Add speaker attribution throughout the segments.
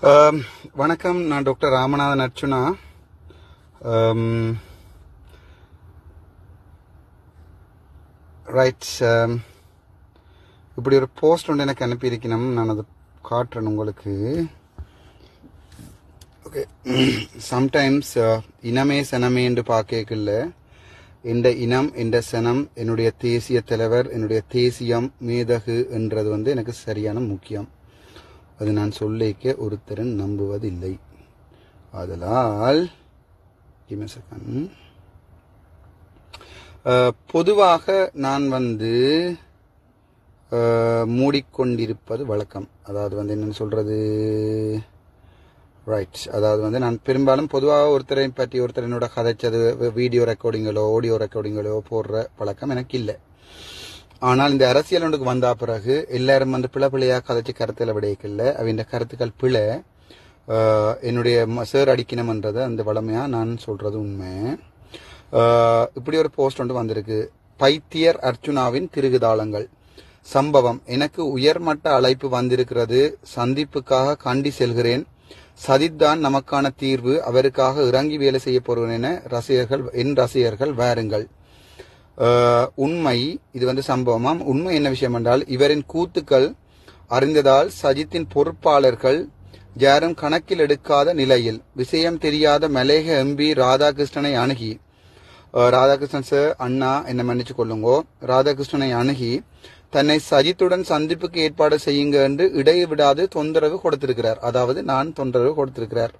Speaker 1: வணக்கம். நான் doctor Ramanathan Archuna. Right. இப்படி ஒரு போஸ்ட் ஒன்று எனக்கு அனுப்பியிருக்கணும். நான் அதை காட்டுறேன் உங்களுக்கு. ஓகே. சம்டைம்ஸ் இனமே சனமே என்று பார்க்கல. இந்த இனம் இந்த சனம் என்னுடைய தேசிய தலைவர், என்னுடைய தேசியம் மேதகு என்றது எனக்கு சரியான முக்கியம். அது நான் சொல்லிக்க ஒருத்தரன் நம்புவதில்லை. ஆதலால் பொதுவாக நான் மூடிக்கொண்டிருப்பது வழக்கம். அதாவது என்னன்னு சொல்றது, ரைட். அதாவது நான் பெரும்பாலும் பொதுவாக ஒருத்தரை பற்றி ஒருத்தர் என்னோட கதைச்சது வீடியோ ரெக்கார்டிங்களோ ஆடியோ ரெக்கார்டிங்களோ போடுற பழக்கம் எனக்கு இல்லை. ஆனால் இந்த அரசியல் ஒன்றுக்கு வந்த பிறகு எல்லாரும் பிள்ளையா கதைச்சு கருத்தில் விடைக்கல. அவன் கருத்துக்கள் பிழை, என்னுடைய சேர் அடிக்கணும்ன்றது அந்த வளமையா நான் சொல்றது உண்மை. இப்படி ஒரு போஸ்ட் ஒன்று வந்திருக்கு. பைத்தியர் அர்ச்சுனாவின் திருகுதாளங்கள் சம்பவம். எனக்கு உயர்மட்ட அழைப்பு வந்திருக்கிறது. சந்திப்புக்காக காண்டி செல்கிறேன். சஜித் தான் நமக்கான தீர்வு. அவருக்காக இறங்கி வேலை செய்ய போறேன் என என் ரசிகர்கள் வாருங்கள். உண்மை இது சம்பவமாம். உண்மை என்ன விஷயம் என்றால், இவரின் கூத்துக்கள் அறிந்ததால் சஜித்தின் பொறுப்பாளர்கள் யாரும் கணக்கில் எடுக்காத நிலையில் விஷயம் தெரியாத மலேக எம்பி ராதாகிருஷ்ணனை அணுகி, ராதாகிருஷ்ணன் சார் அண்ணா என்ன மன்னிச்சு கொள்ளுங்கோ, ராதாகிருஷ்ணனை அணுகி தன்னை சஜித்துடன் சந்திப்புக்கு ஏற்பாடு செய்யுங்க என்று இடைவிடாது தொந்தரவு கொடுத்திருக்கிறார். அதாவது நான் தொந்தரவு கொடுத்திருக்கிறார்.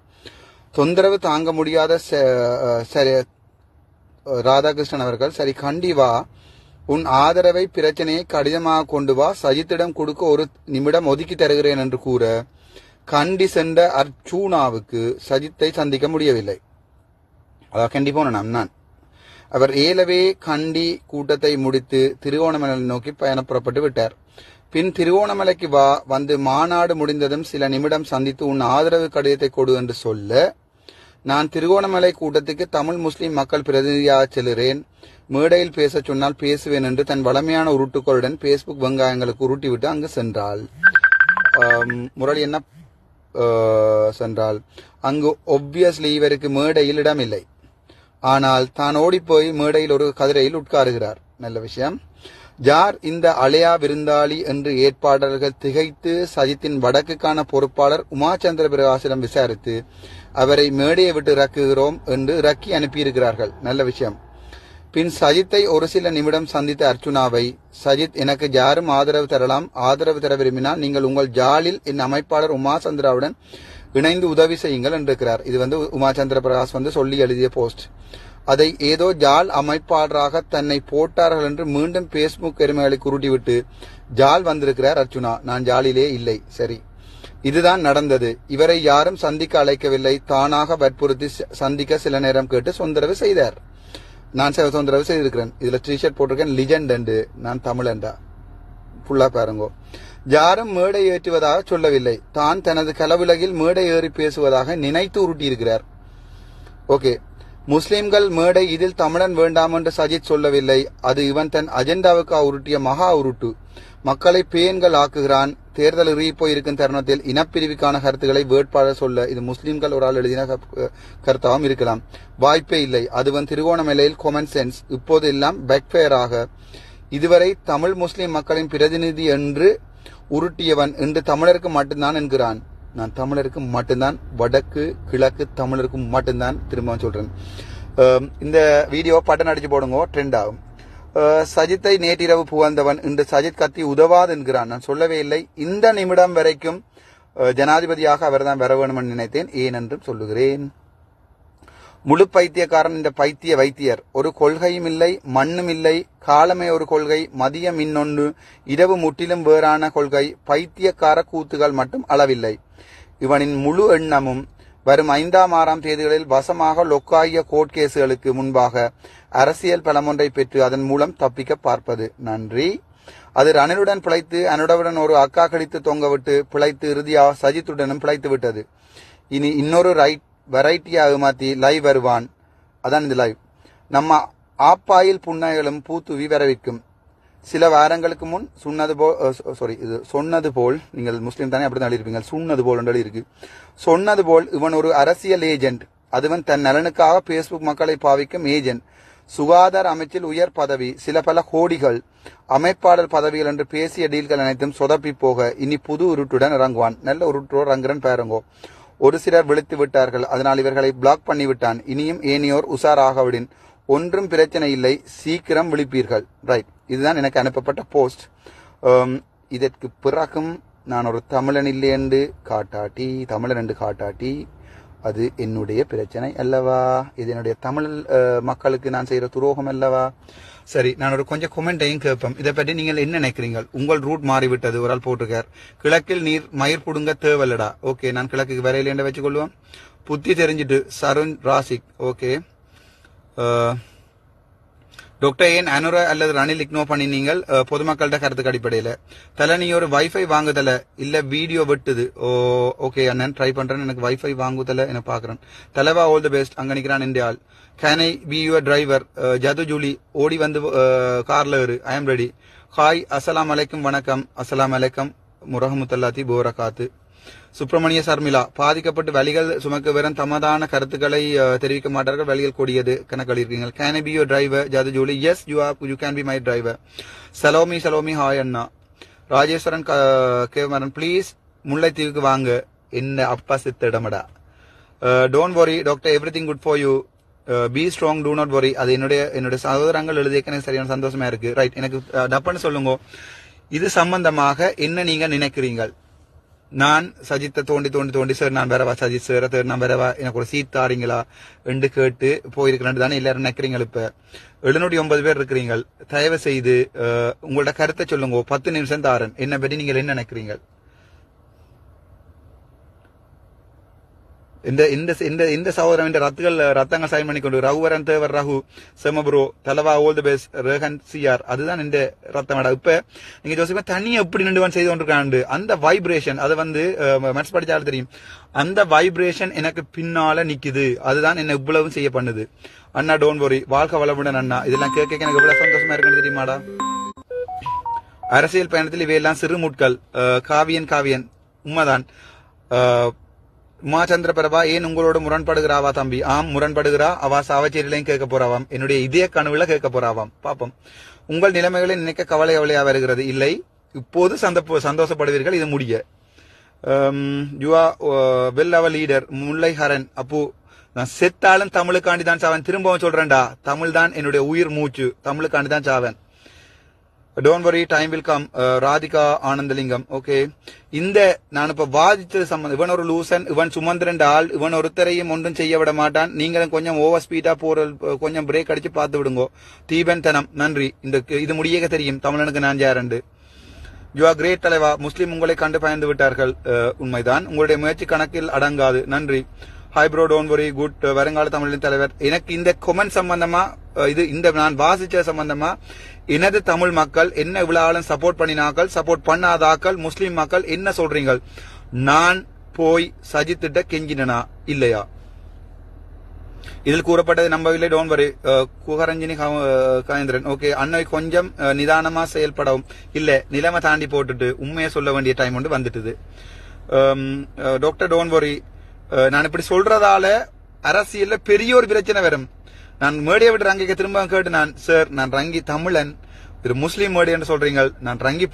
Speaker 1: தொந்தரவு தாங்க முடியாத ராதாகிருஷ்ணன் அவர்கள், சரி கண்டிவா உன் ஆதரவை பிரச்சனையை கடிதமாக கொண்டு வா, சஜித்திடம் கொடுக்க ஒரு நிமிடம் ஒதுக்கி தருகிறேன் என்று கூற கண்டி சென்ற அர்ச்சுனாவுக்கு சஜித்தை சந்திக்க முடியவில்லை. அதாவது கண்டி போன நான் அவர் ஏலவே கண்டி கூட்டத்தை முடித்து திருவோணமலை நோக்கி பயணப்புறப்பட்டு விட்டார். பின் திருவோணமலைக்கு மாநாடு முடிந்ததும் சில நிமிடம் சந்தித்து உன் ஆதரவு கடிதத்தை கொடு என்று சொல்ல, நான் திருகோணமலை கூட்டத்துக்கு தமிழ் முஸ்லிம் மக்கள் பிரதிநிதியாக செல்கிறேன். மேடையில் பேச சொன்னால் பேசுவேன் என்று தன் வளமையான உருட்டுக்களுடன் பேஸ்புக் வெங்காயங்களுக்கு உருட்டிவிட்டு அங்கு சென்றாள். முரளி என்ன சென்றாள். அங்கு ஒப்வியஸ்லி இவருக்கு மேடையில் இடமில்லை. ஆனால் தான் ஓடிப்போய் மேடையில் ஒரு கதிரையில் உட்காருகிறார். நல்ல விஷயம். ஜார் இந்த அலையா விருந்தாளி என்று ஏற்பாளர்கள் திகைத்து சஜித்தின் வடக்குக்கான பொறுப்பாளர் உமாச்சந்திர பிரகாசிடம் விசாரித்து அவரை மேடையை விட்டு இறக்குகிறோம் என்று இறக்கி அனுப்பியிருக்கிறார்கள். நல்ல விஷயம். பின் சஜித்தை ஒரு சில நிமிடம் சந்தித்த அர்ச்சுனாவை, சஜித் எனக்கு யாரும் ஆதரவு தரலாம், ஆதரவு தர விரும்பினால் நீங்கள் உங்கள் ஜாலில் என் அமைப்பாளர் உமாச்சந்திராவுடன் இணைந்து உதவி செய்யுங்கள் என்றிருக்கிறார். இது உமாச்சந்திர பிரகாஷ் சொல்லி எழுதிய போஸ்ட். அதை ஏதோ ஜால் அமைப்பாளராக தன்னை போட்டார்கள் என்று மீண்டும் பேஸ்புக் எருமைகளை குருட்டிவிட்டு ஜால் வந்திருக்கிறார் அர்ச்சுனா. நான் ஜாலிலே இல்லை. சரி, இதுதான் நடந்தது. இவரை யாரும் சந்திக்க அழைக்கவில்லை. தானாக வற்புறுத்தி சந்திக்க சில நேரம் கேட்டு தொந்தரவு செய்தார். நான் தொந்தரவு செய்திருக்கிறேன். இதுல டிஷர்ட் போட்டிருக்கேன், லிஜெண்ட் என்று. நான் தமிழண்டா ஃபுல்லா பாருங்கோ. யாரும் மேடை ஏற்றுவதாக சொல்லவில்லை. தான் தனது கலவுலகில் மேடை ஏறி பேசுவதாக நினைத்து உருட்டியிருக்கிறார். ஓகே. முஸ்லிம்கள் மேடை, இதில் தமிழன் வேண்டாம் என்று சஜித் சொல்லவில்லை. அது இவன் தன் அஜெண்டாவுக்கு உருட்டிய மகா உருட்டு. மக்களை பேன்கள் ஆக்குகிறான். தேர்தல் இறுகிப்போய் இருக்கும் தருணத்தில் இனப்பிரிவுக்கான கருத்துக்களை வேட்பாளர் சொல்ல இது முஸ்லிம்கள் ஒரு ஆள் எழுதின கருத்தாகவும் இருக்கலாம். வாய்ப்பே இல்லை. அதுவன் திருகோணமலையில் காமன் சென்ஸ். இப்போது எல்லாம் பேக்ஃபயராக இதுவரை தமிழ் முஸ்லிம் மக்களின் பிரதிநிதி என்று உருட்டியவன் இன்று தமிழருக்கு மட்டும்தான் என்கிறான். நான் தமிழருக்கு மட்டும்தான், வடக்கு கிழக்கு தமிழருக்கு மட்டும்தான். திரும்ப சொல்றேன். இந்த வீடியோ பட்டன் அடிச்சு போடுங்க, ட்ரெண்ட் ஆகும். சஜித்தை நேற்றிரவு புகழ்ந்தவன் இன்று சஜித் கத்தி உதவாது என்கிறான். நான் சொல்லவே இல்லை. இந்த நிமிடம் வரைக்கும் ஜனாதிபதியாக அவர்தான் வர வேண்டும் என்று நினைத்தேன். ஏன் என்றும் சொல்லுகிறேன். முழு பைத்தியக்காரன் இந்த பைத்திய வைத்தியர். ஒரு கொள்கையும் இல்லை, மண்ணும் இல்லை. காலமே ஒரு கொள்கை, மதியம் இன்னொன்று, இரவு முற்றிலும் வேறான கொள்கை. பைத்தியக்கார கூத்துகள் மட்டும் அளவில்லை. இவனின் முழு எண்ணமும் வரும் 5ஆம் 6ஆம் தேதிகளில் வசமாக லொக்காகிய கோர்ட் கேசுகளுக்கு முன்பாக அரசியல் பலமொன்றை பெற்று அதன் மூலம் தப்பிக்க பார்ப்பது. நன்றி. அது ரணிலுடன் பிழைத்து அனுடவுடன் ஒரு அக்கா கடித்து தொங்கவிட்டு பிழைத்து இறுதியாக சஜித்துடனும் பிழைத்து விட்டது. இனி இன்னொரு வெரைட்டியாக மாற்றி லைவ் வருவான். அதான் இந்த லைவ். நம்ம ஆப்பாயில் புன்னகைகளும் பூத்துவி வரவிக்கும். சில வாரங்களுக்கு முன் சொன்னது போல் நீங்கள் முஸ்லீம் தானே அப்படித்தான் எழுதியிருப்பீங்க. சொன்னது போல் என்று இருக்கு. சொன்னது போல் இவன் ஒரு அரசியல் ஏஜென்ட். அதுவன் தன் நலனுக்காக பேஸ்புக் மக்களை பாவிக்கும் ஏஜென்ட். சுகாதார அமைச்சில் உயர் பதவி, சில பல கோடிகள், அமைப்பாளர் பதவிகள் என்று பேசிய டீல்கள் அனைத்தும் சொதப்பி போக இனி புது உருட்டுடன் இறங்குவான். நல்ல உருட்டோர் இறங்குறன் பாருங்கோ. ஒரு சிலர் விழித்து விட்டார்கள். அதனால் இவர்களை பிளாக் பண்ணிவிட்டான். இனியும் ஏனியோர் உஷாராகவிடின். ஒன்றும் பிரச்சனை இல்லை, சீக்கிரம் விழிப்பீர்கள். ரைட், இதுதான் எனக்கு அனுப்பப்பட்ட போஸ்ட். இதற்கு பிறகும் நான் ஒரு தமிழன் இல்லை என்று காட்டாட்டி, தமிழன் என்று காட்டாட்டி அது என்னுடைய பிரச்சனை அல்லவா? இது என்னுடைய தமிழ் மக்களுக்கு நான் செய்யற துரோகம் அல்லவா? சரி, நான் ஒரு கொஞ்சம் கொமெண்டையும் கேட்பேன். இதை பற்றி நீங்கள் என்ன நினைக்கிறீங்க? உங்கள் ரூட் மாறிவிட்டது. ஒரு ஆள் போட்டிருக்கார், கிழக்கில் நீர் மயிர் புடுங்க தேவல்லடா. ஓகே, நான் கிழக்குக்கு வரையிலேண்ட வச்சுக்கொள்வோம். புத்தி தெரிஞ்சிட்டு சருண் ராசிக். ஓகே, டாக்டர் ஏன் அனுரா அல்லது ரணில் இக்னோர் பண்ணினீங்கள் பொதுமக்கள்கிட்ட கருத்துக்கு அடிப்படையில்? தலை நீ ஒரு வைஃபை வாங்குதல இல்ல வீடியோ வெட்டுது. ஓகே அண்ணன், ட்ரை பண்றேன். எனக்கு வைஃபை வாங்குதல என்ன பாக்குறேன். தலைவா ஆல் தி பெஸ்ட். அங்க நிக்கிறான் இந்த ஆள். Can I be your driver? ஜது ஜூலி ஓடி வந்து கார்ல ஏறு. I am ready. ஹாய், அஸ்ஸலாம் அலைக்கும். வணக்கம். அஸ்ஸலாம் அலைக்கும் முரஹமத்துல்லாஹி போரகாத்து. சுப்பிரமணிய சர்மிளா, பாதிக்கப்பட்டு வலிகள் சுமக்க வெறும் தமதான கருத்துக்களை தெரிவிக்க மாட்டார்கள். வலிகள் கூடியது கணக்கில் இருக்கீங்க. Can be your driver? ஜாது Julie, yes you can be my driver. Salome hi அண்ணா. ராஜேஸ்வரன் கேமரன், ப்ளீஸ் முல்லைத்தீவுக்கு வாங்க. என்ன அப்பா சித்திடமடா. Don't worry doctor, everything good for you. Be strong, do not worry. அது என்னுடைய சகோதரங்கள் எழுதிய எனக்கு சரியான சந்தோஷமா இருக்கு. ரைட், எனக்கு டப்புன்னு சொல்லுங்க, இது சம்பந்தமாக என்ன நீங்க நினைக்கிறீங்கள்? நான் சஜித்தை தோண்டி சார் நான் வரவா, சஜித் சார் நான் வரவா, எனக்கு ஒரு சீட் தாரீங்களா என்று கேட்டு போயிருக்கிறேன் தானே எல்லாரும் நினைக்கிறீங்க. இப்ப 709 பேர் இருக்கிறீங்க. தயவு செய்து உங்களோட கருத்தை சொல்லுங்க. 10 நிமிஷம் தாரன். என்ன பற்றி நீங்கள் என்ன நினைக்கிறீங்க? இந்த சகோதரன் ரத்தங்கள் சைன் பண்ணி கொண்டு ரகுவரன் தேவர் ரகு செமப்ரோ தலைவா ஓல் தி பெஸ்ட் ரேகன் சிஆர். அதுதான் இந்த ரத்தம். இப்ப நீங்க ஜோசிப்பா தனியா எப்படி நின்று செய்து கொண்டிருக்காண்டு அந்த வைப்ரேஷன், அது வந்து மனசு படிச்சாலும் தெரியும். அந்த வைப்ரேஷன் எனக்கு பின்னால நிக்குது. அதுதான் என்ன இவ்வளவு செய்ய பண்ணுது. அண்ணா டோன்ட் வரி, வாழ்க்கை வளமுடன் அண்ணா. இதெல்லாம் கேட்க எனக்கு எவ்வளவு சந்தோஷமா இருக்குன்னு தெரியுமாடா. அரசியல் பயணத்தில் இவையெல்லாம் சிறு முட்கள். காவியன் உண்மைதான். உமாச்சந்திர பிரபா, ஏன் உங்களோட முரண்படுகிறாவா தம்பி? ஆம், முரண்படுகிறா. அவா சாவச்சேரியிலையும் கேட்க போறாவாம். என்னுடைய இதய கனவுல கேட்க போறாவாம். பாப்போம். உங்கள் நிலைமைகளை நினைக்க கவலையா வருகிறது. இல்லை, இப்போது சந்தோஷப்படுவீர்கள். இது முடிய. You are well our leader. முல்லை ஹரன், அப்போ நான் செத்தாலும் தமிழுக்காண்டி தான் சாவன். திரும்பவும் சொல்றேன்டா, தமிழ் தான் என்னுடைய உயிர் மூச்சு. தமிழுக்காண்டி தான் Saavn. Don't worry, time will come. Radhika Ananthalingam. Okay, இந்த நான் இப்ப வாதிச்சது சம்பந்தம். இவன் ஒரு லூசன், இவன் சுமந்திரன் ஆள், இவன் ஒருத்தரையும் ஒன்றும் செய்ய விட மாட்டான். நீங்களும் கொஞ்சம் ஓவர் ஸ்பீடா போற, கொஞ்சம் பிரேக் அடிச்சு பார்த்து விடுங்கோ. தீபன் தனம், நன்றி. இது முடியக தெரியும் தமிழனுக்கு நான் யாரண்டு. யூ ஆர் கிரேட் தலைவா. முஸ்லீம் உங்களை கண்டு பயந்து விட்டார்கள். உண்மைதான், உங்களுடைய முயற்சி கணக்கில் அடங்காது. நன்றி. Hi bro, don't worry, good. வருங்கால தமிழின் தலைவர். எனக்கு இந்த கொமெண்ட் சம்பந்தமா, இந்த நான் வாசிச்ச சம்பந்தமா எனது தமிழ் மக்கள் என்ன இவ்வளவு சப்போர்ட் பண்ணினாக்கள், சப்போர்ட் பண்ணாதாக்கள், முஸ்லீம் மக்கள் என்ன சொல்றீங்க? நான் போய் சஜித்திட்ட கெஞ்சினா இல்லையா? இதில் கூறப்பட்டது நம்பவில்லை. Don't worry. குகரஞ்சினி கணேந்திரன். ஓகே, அன்னை கொஞ்சம் நிதானமா செயல்படவும். இல்ல, நிலைமை தாண்டி போட்டுட்டு உண்மையை சொல்ல வேண்டிய டைம் ஒன்று வந்துட்டுது. Doctor don't worry. நான் இப்படி சொல்றதால அரசியல்ல பெரிய ஒரு பிரச்சனை வரும். நான் மேடியை விட்டு ரங்கிக்க திரும்ப கேட்டு, சார் நான் ரங்கி தமிழன், இது முஸ்லீம் மேடி என்று சொல்றீங்க, நான் ரங்கி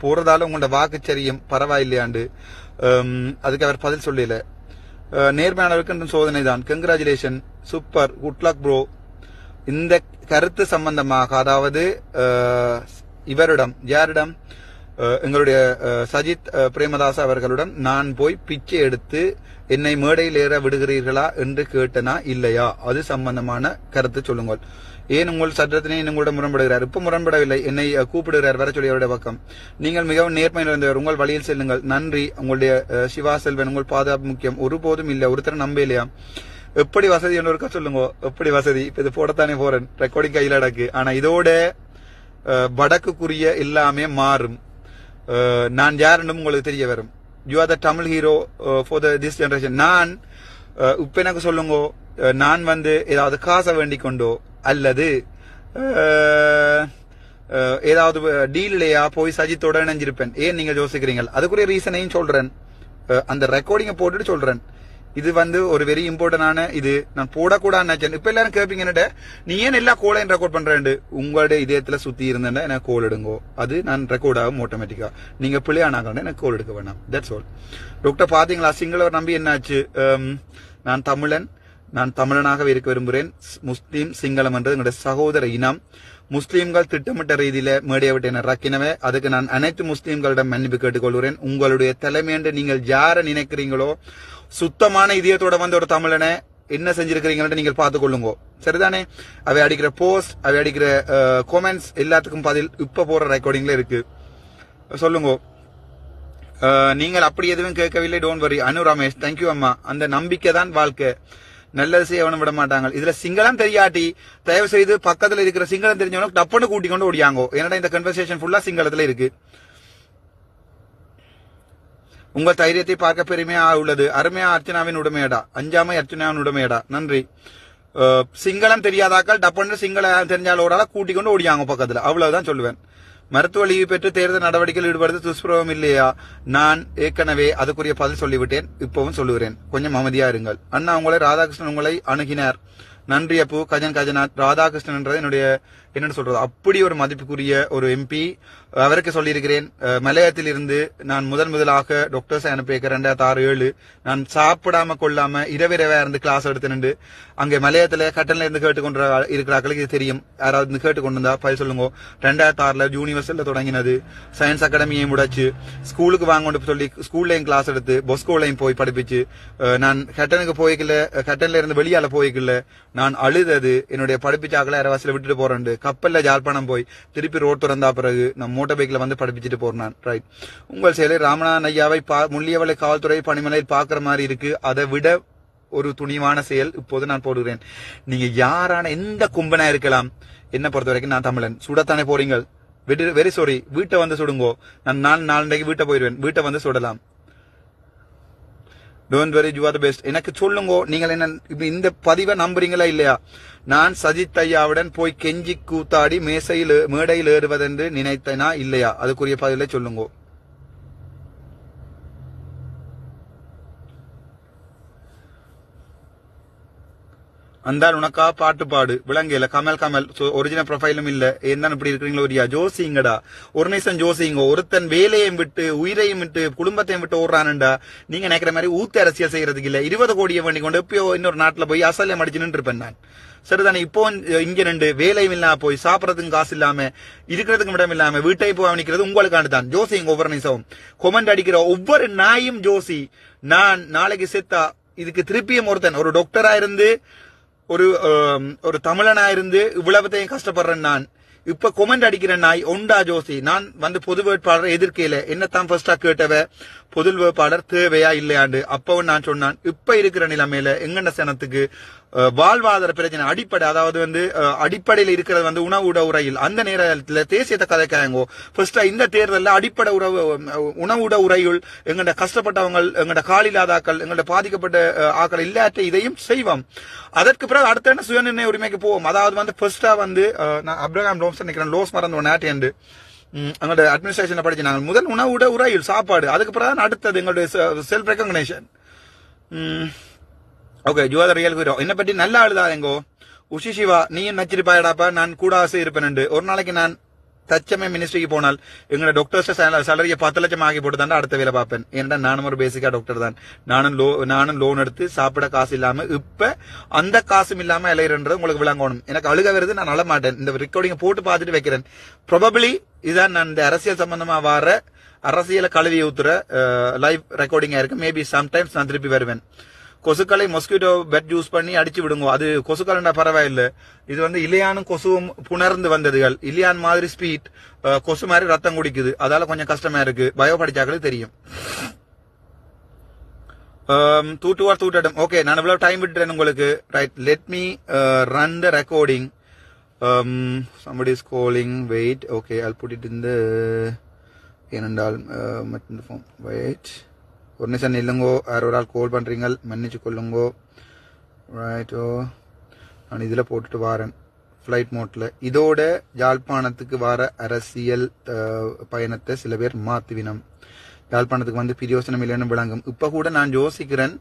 Speaker 1: போறதால உங்களோட வாக்கு சரியும் பரவாயில்லையாண்டு. அதுக்கு அவர் பதில் சொல்லல. நேர்மையானவருக்கு சோதனை தான். Congratulation, super, good luck bro. இந்த கருத்து சம்பந்தமாக, அதாவது இவரிடம், யாரிடம், எங்களுடைய சஜித் பிரேமதாஸ் அவர்களுடன் நான் போய் பிச்சை எடுத்து என்னை மேடையில் ஏற விடுகிறீர்களா என்று கேட்டனா இல்லையா? அது சம்பந்தமான கருத்து சொல்லுங்கள். ஏன் உங்கள் சட்டத்தினை உங்களோட முரண்படுகிறார்? இப்ப முரண்படவில்லை, என்னை கூப்பிடுகிறார் வர சொல்லி அவருடைய பக்கம். நீங்கள் மிகவும் நேர்மை நிறைந்தவர், உங்கள் வழியில் செல்லுங்கள். நன்றி. உங்களுடைய சிவா செல்வன், உங்கள் பாதுகாப்பு முக்கியம். ஒருபோதும் இல்லை, ஒருத்தர் நம்ப இல்லையா? எப்படி வசதி என்று இருக்கா சொல்லுங்க. எப்படி வசதி? இப்ப இது போடத்தானே போறேன், ரெக்கார்டிங் கையில் அடக்கு. ஆனா இதோட வடக்குக்குரிய எல்லாமே மாறும். நான் யாருன்னு உங்களுக்கு தெரிய வரும். You are the Tamil hero for this generation. நான் இப்ப எனக்கு சொல்லுங்க, நான் வந்து ஏதாவது காசை வேண்டிக் கொண்டோ அல்லது ஏதாவது டீல்லையா போய் சஜித்தோட இணைஞ்சிருப்பேன். ஏன் நீங்க யோசிக்கிறீங்க? அதுக்குரிய ரீசனையும் சொல்றேன், அந்த ரெக்கார்டிங்க போட்டுட்டு சொல்றேன். இது ஒரு வெரி இம்பார்ட்டன்டான இது. நான் போடக்கூடாது நினைச்சேன். இப்ப எல்லாரும் கேட்பீங்க, நீ ஏன் எல்லா கோலையும் ரெக்கார்ட் பண்றேன்? உங்களுடைய இதயத்துல சுத்தி இருந்தேன் எனக்கு கோல் எடுங்கோ, அது நான் ரெக்கார்ட் ஆகும் ஆட்டோமேட்டிக்கா. நீங்க பிள்ளையானாக எனக்கு கோல் எடுக்க வேணாம். That's all. டாக்டர் பாத்தீங்களா, சிங்களவர் நம்பி என்னாச்சு? நான் தமிழன், நான் தமிழனாகவே இருக்க விரும்புகிறேன். முஸ்லீம் சிங்களம் என்றது எங்களுடைய சகோதர இனம். முஸ்லீம்கள் திட்டமிட்ட ரீதியில மேடியை விட்டு என்ன ரக்கினவே. அதுக்கு நான் அனைத்து முஸ்லீம்களிடம் மன்னிப்பு கேட்டுக்கொள்கிறேன். உங்களுடைய தலைமை என்று நீங்கள் யாரை நினைக்கிறீங்களோ, சுத்தமான இதயத்தோட ஒரு தமிழனை என்ன செஞ்சிருக்கிறீங்கன்னு நீங்கள் பார்த்துக் கொள்ளுங்க. சரிதானே? அவை அடிக்கிற போஸ்ட், அவை அடிக்கிற கொமெண்ட்ஸ் எல்லாத்துக்கும் பதில் இப்ப போற ரெக்கார்டிங்ல இருக்கு. சொல்லுங்க. நீங்கள் அப்படி எதுவும் கேட்கவில்லை, don't worry. Anu Ramesh, thank you அம்மா. அந்த நம்பிக்கை தான் வாழ்க்கை. நல்லது செய்யவனும் விட மாட்டாங்க. இதுல சிங்களம் தெரியாட்டி தயவு செய்து பக்கத்துல இருக்கிற சிங்களம் தெரிஞ்சவனுக்கு டப்புன்னு கூட்டி கொண்டு ஓடியாங்கோ. ஏன்னா இந்த கன்வர்சேஷன் ஃபுல்லா சிங்களத்துல இருக்கு. உங்கள் தைரியத்தை பார்க்க பெருமையா உள்ளது. அருமையா அர்ச்சனாவின் உடமையடா, அஞ்சாமை அர்ச்சனாவின் உடமையடா. நன்றி. சிங்களம் தெரியாதாக்கள் டப்புன்னு சிங்களம் தெரிஞ்சால ஒரு ஆளை கூட்டி கொண்டு ஓடியாங்க பக்கத்துல. அவ்வளவுதான் சொல்லுவேன். மருத்துவ லீவு பெற்று தேர்தல் நடவடிக்கையில் ஈடுபடுவது துஷ்பிரயோகம் இல்லையா? நான் ஏற்கனவே அதுக்குரிய பதில் சொல்லிவிட்டேன், இப்பவும் சொல்லுகிறேன். கொஞ்சம் அமைதியா இருங்கள். அண்ணா உங்களை ராதாகிருஷ்ணன் உங்களை அணுகினார். நன்றி அப்பு. கஜநாத் ராதாகிருஷ்ணன் என்றது என்னுடைய என்ன சொல்றது, அப்படி ஒரு மதிப்புக்குரிய ஒரு எம்பி. அவருக்கு சொல்லியிருக்கிறேன், மலையத்தில் இருந்து நான் முதலாக டாக்டர்ஸ் அனுப்பியிருக்க 2006-7 நான் சாப்பிடாம கொள்ளாம இரவிரவா இருந்து கிளாஸ் எடுத்துட்டு அங்கே மலையத்துல கட்டன்ல இருந்து கேட்டுக்கொண்டு இருக்கிறார்களுக்கு இது தெரியும். யாராவது கேட்டுக்கொண்டு இருந்தா பதில் சொல்லுங்க. 2006 யூனிவர்சிட்டியில தொடங்கினது. சயின்ஸ் அகாடமியை முடைச்சு ஸ்கூலுக்கு வாங்கொண்டு சொல்லி ஸ்கூல்லையும் கிளாஸ் எடுத்து பொஸ்கோலையும் போய் படிப்பிச்சு நான் கட்டனுக்கு போய்க்கல, கட்டன்ல இருந்து வெளியால போய்க்கல. நான் அழுதது என்னுடைய படிப்பிச்சாக்களை அரவாசில விட்டுட்டு போறேன். கப்பல்ல ஜாழ்ப்பாணம் போய் திருப்பி ரோட் திறந்தா பிறகு நான் மோட்டார் பைக்ல படிப்பிச்சுட்டு போறேன். ரைட். உங்கள் செயலை ராமநாதன் ஐயாவை முள்ளியவளை காவல்துறை பணிமனையில் பாக்குற மாதிரி இருக்கு. அதை விட ஒரு துணிவான செயல் இப்போது நான் போடுகிறேன். நீங்க யாரான எந்த கும்பனா இருக்கலாம், என்ன பொறுத்த வரைக்கும் நான் தமிழன். சுடத்தானே போறீங்க, வெரி சாரி. வீட்டை சுடுங்கோ. நான் நாளைக்கு வீட்டை போயிடுவேன். வீட்டை சுடலாம். Don't worry, you are the best. எனக்கு சொல்லுங்க, நீங்கள் என்ன இந்த பதிவை நம்புறீங்களா இல்லையா? நான் சஜித் ஐயாவுடன் போய் கெஞ்சி கூத்தாடி மேடையில் ஏறுவதென்று நினைத்தனா இல்லையா? அதுக்குரிய பதிலை சொல்லுங்க. அந்தால் உனக்கா பாட்டு பாடு விளங்கல. கமல் ஒரிஜினல் ப்ரொஃபைலும் இல்ல. என்ன இப்படி இருக்கிறீங்களோ இல்லையா? ஜோசிங்கடா, ஒரு நிமிஷம் ஜோசிங்க. ஒருத்தன் வேலையும் விட்டு உயிரையும் விட்டு குடும்பத்தையும் விட்டு ஓடுறானுண்டா. நீங்க நினைக்கிற மாதிரி ஊத்து அரசியல் செய்யறதுக்கு இல்ல. 20 கோடியை வேண்டி கொண்டு எப்பயோ இன்னொரு நாட்டுல போய் அசல்யம் அடிச்சு நின்று இருப்பேன் நான். சரிதானே? இப்போ இங்க ரெண்டு வேலையும் இல்லாம போய் சாப்பிடறதுக்கு காசு இல்லாம இருக்கிறதுக்கு இடம் இல்லாம வீட்டை போய் அவனிக்கிறது உங்களுக்காண்டு தான். ஜோசிங்க ஒவ்வொரு நிமிஷம் கொமெண்ட் அடிக்கிற ஒவ்வொரு நாயும் ஜோசி. நான் நாளைக்கு செத்தா இதுக்கு திருப்பியும் ஒருத்தன் ஒரு டாக்டரா இருந்து ஒரு தமிழனா இருந்து இவ்வளவுத்தையும் கஷ்டப்படுறேன் நான். இப்ப கொமெண்ட் அடிக்கிற நாய் ஒண்டா ஜோசி. நான் பொது வேட்பாளர் எதிர்க்கையில என்னத்தான் ஃபர்ஸ்டா கேட்டவ, பொது வேட்பாளர் தேவையா இல்லையாண்டு. அப்பவும் நான் சொன்னான், இப்ப இருக்கிற நிலைமையில எங்கண்ட சனத்துக்கு வாழ்வாதார பிரச்சனை அடிப்படை, அதாவது அடிப்படையில் இருக்கிறது உணவு உரையில். அந்த நேரத்தில் தேசியத்தை கதைக்காயங்கோ. ஃபர்ஸ்டா இந்த தேர்தலில் அடிப்படை உணவு உரையுள் எங்கட கஷ்டப்பட்டவங்க, எங்கட காலில்லாதாக்கள், எங்கட பாதிக்கப்பட்ட ஆக்கள் இல்லாட்ட இதையும் செய்வோம். அதற்கு பிறகு அடுத்த என்ன சுயநிர்ணய உரிமைக்கு போவோம். அதாவது ஃபர்ஸ்டா நான் அப்ரஹாம் லோம்ஸ் நினைக்கிறேன், லோஸ் மறந்து நாட்டு எங்களோட அட்மினிஸ்ட்ரேஷன்ல படிச்சு நாங்கள் முதல் உணவு உரையில் சாப்பாடு, அதுக்கு பிறகு அடுத்தது எங்களுடைய self recognition. Okay, you are real hero. என்ன பற்றி நல்ல ஆளுதான் எங்கோ. உஷி சிவா, நீயும் நச்சிருப்பாயடாப்பா, நான் கூட ஆசை இருப்பேன். ஒரு நாளைக்கு நான் தச்சமே மினிஸ்ட்ரிக்கு போனால் எங்களோட டாக்டர்ஸ் சேலரியை 10 லட்சம் ஆகி போட்டு தான் அடுத்த வேலை பார்ப்பேன். ஏன்னா நானும் ஒரு பேசிக்கா டாக்டர் தான். நானும் லோன் எடுத்து சாப்பிட காசு இல்லாம இப்ப அந்த காசும் இல்லாம இலையறது உங்களுக்கு விளங்கணும். எனக்கு அழுக வருது, நான் அழ மாட்டேன். இந்த ரெக்கார்டிங்க போட்டு பார்த்துட்டு வைக்கிறேன். ப்ராபபிலி இதான் நான் இந்த அரசியல் சம்பந்தமா வர அரசியல கழுவி ஊத்துற லைவ் ரெக்கார்டிங்கா இருக்கு. மேபி சம்டைம்ஸ் நான் திருப்பி வருவேன். கொசுக்களை மொஸ்கிட்டோ பெட் யூஸ் பண்ணி அடிச்சு விடுங்க. அது கொசுக்கள்னா பரவாயில்லை. இது இலியானும் கொசுவும் புணர்ந்து வந்ததுகள். இலியான் மாதிரி ஸ்பீட், கொசு மாதிரி ரத்தம் குடிக்குது. அதால கொஞ்சம் கஷ்டமா இருக்கு. பயோ படிச்சாக்களுக்கு தெரியும். தூட்டுடும். ஓகே, நான் இவ்வளவு டைம் விட்டுறேன் உங்களுக்கு. Right, let me run the recording. somebody is calling. Wait, okay, I'll put it in the ஏனென்றால் form. Wait, ஒரு நிமிஷம் இல்லைங்கோ. யார் ஒரு ஆள் கால் பண்றீங்க, மன்னிச்சு கொள்ளுங்கோ. ரைட்டோ, நான் இதுல போட்டுட்டு வாரேன். ஃபிளைட் மோட்ல. இதோட யாழ்ப்பாணத்துக்கு வர அரசியல் பயணத்தை சில பேர் மாத்துவினம். யாழ்ப்பாணத்துக்கு வந்து பிரியோசனம் இல்லைன்னு விளங்கும். இப்ப கூட நான் யோசிக்கிறேன்,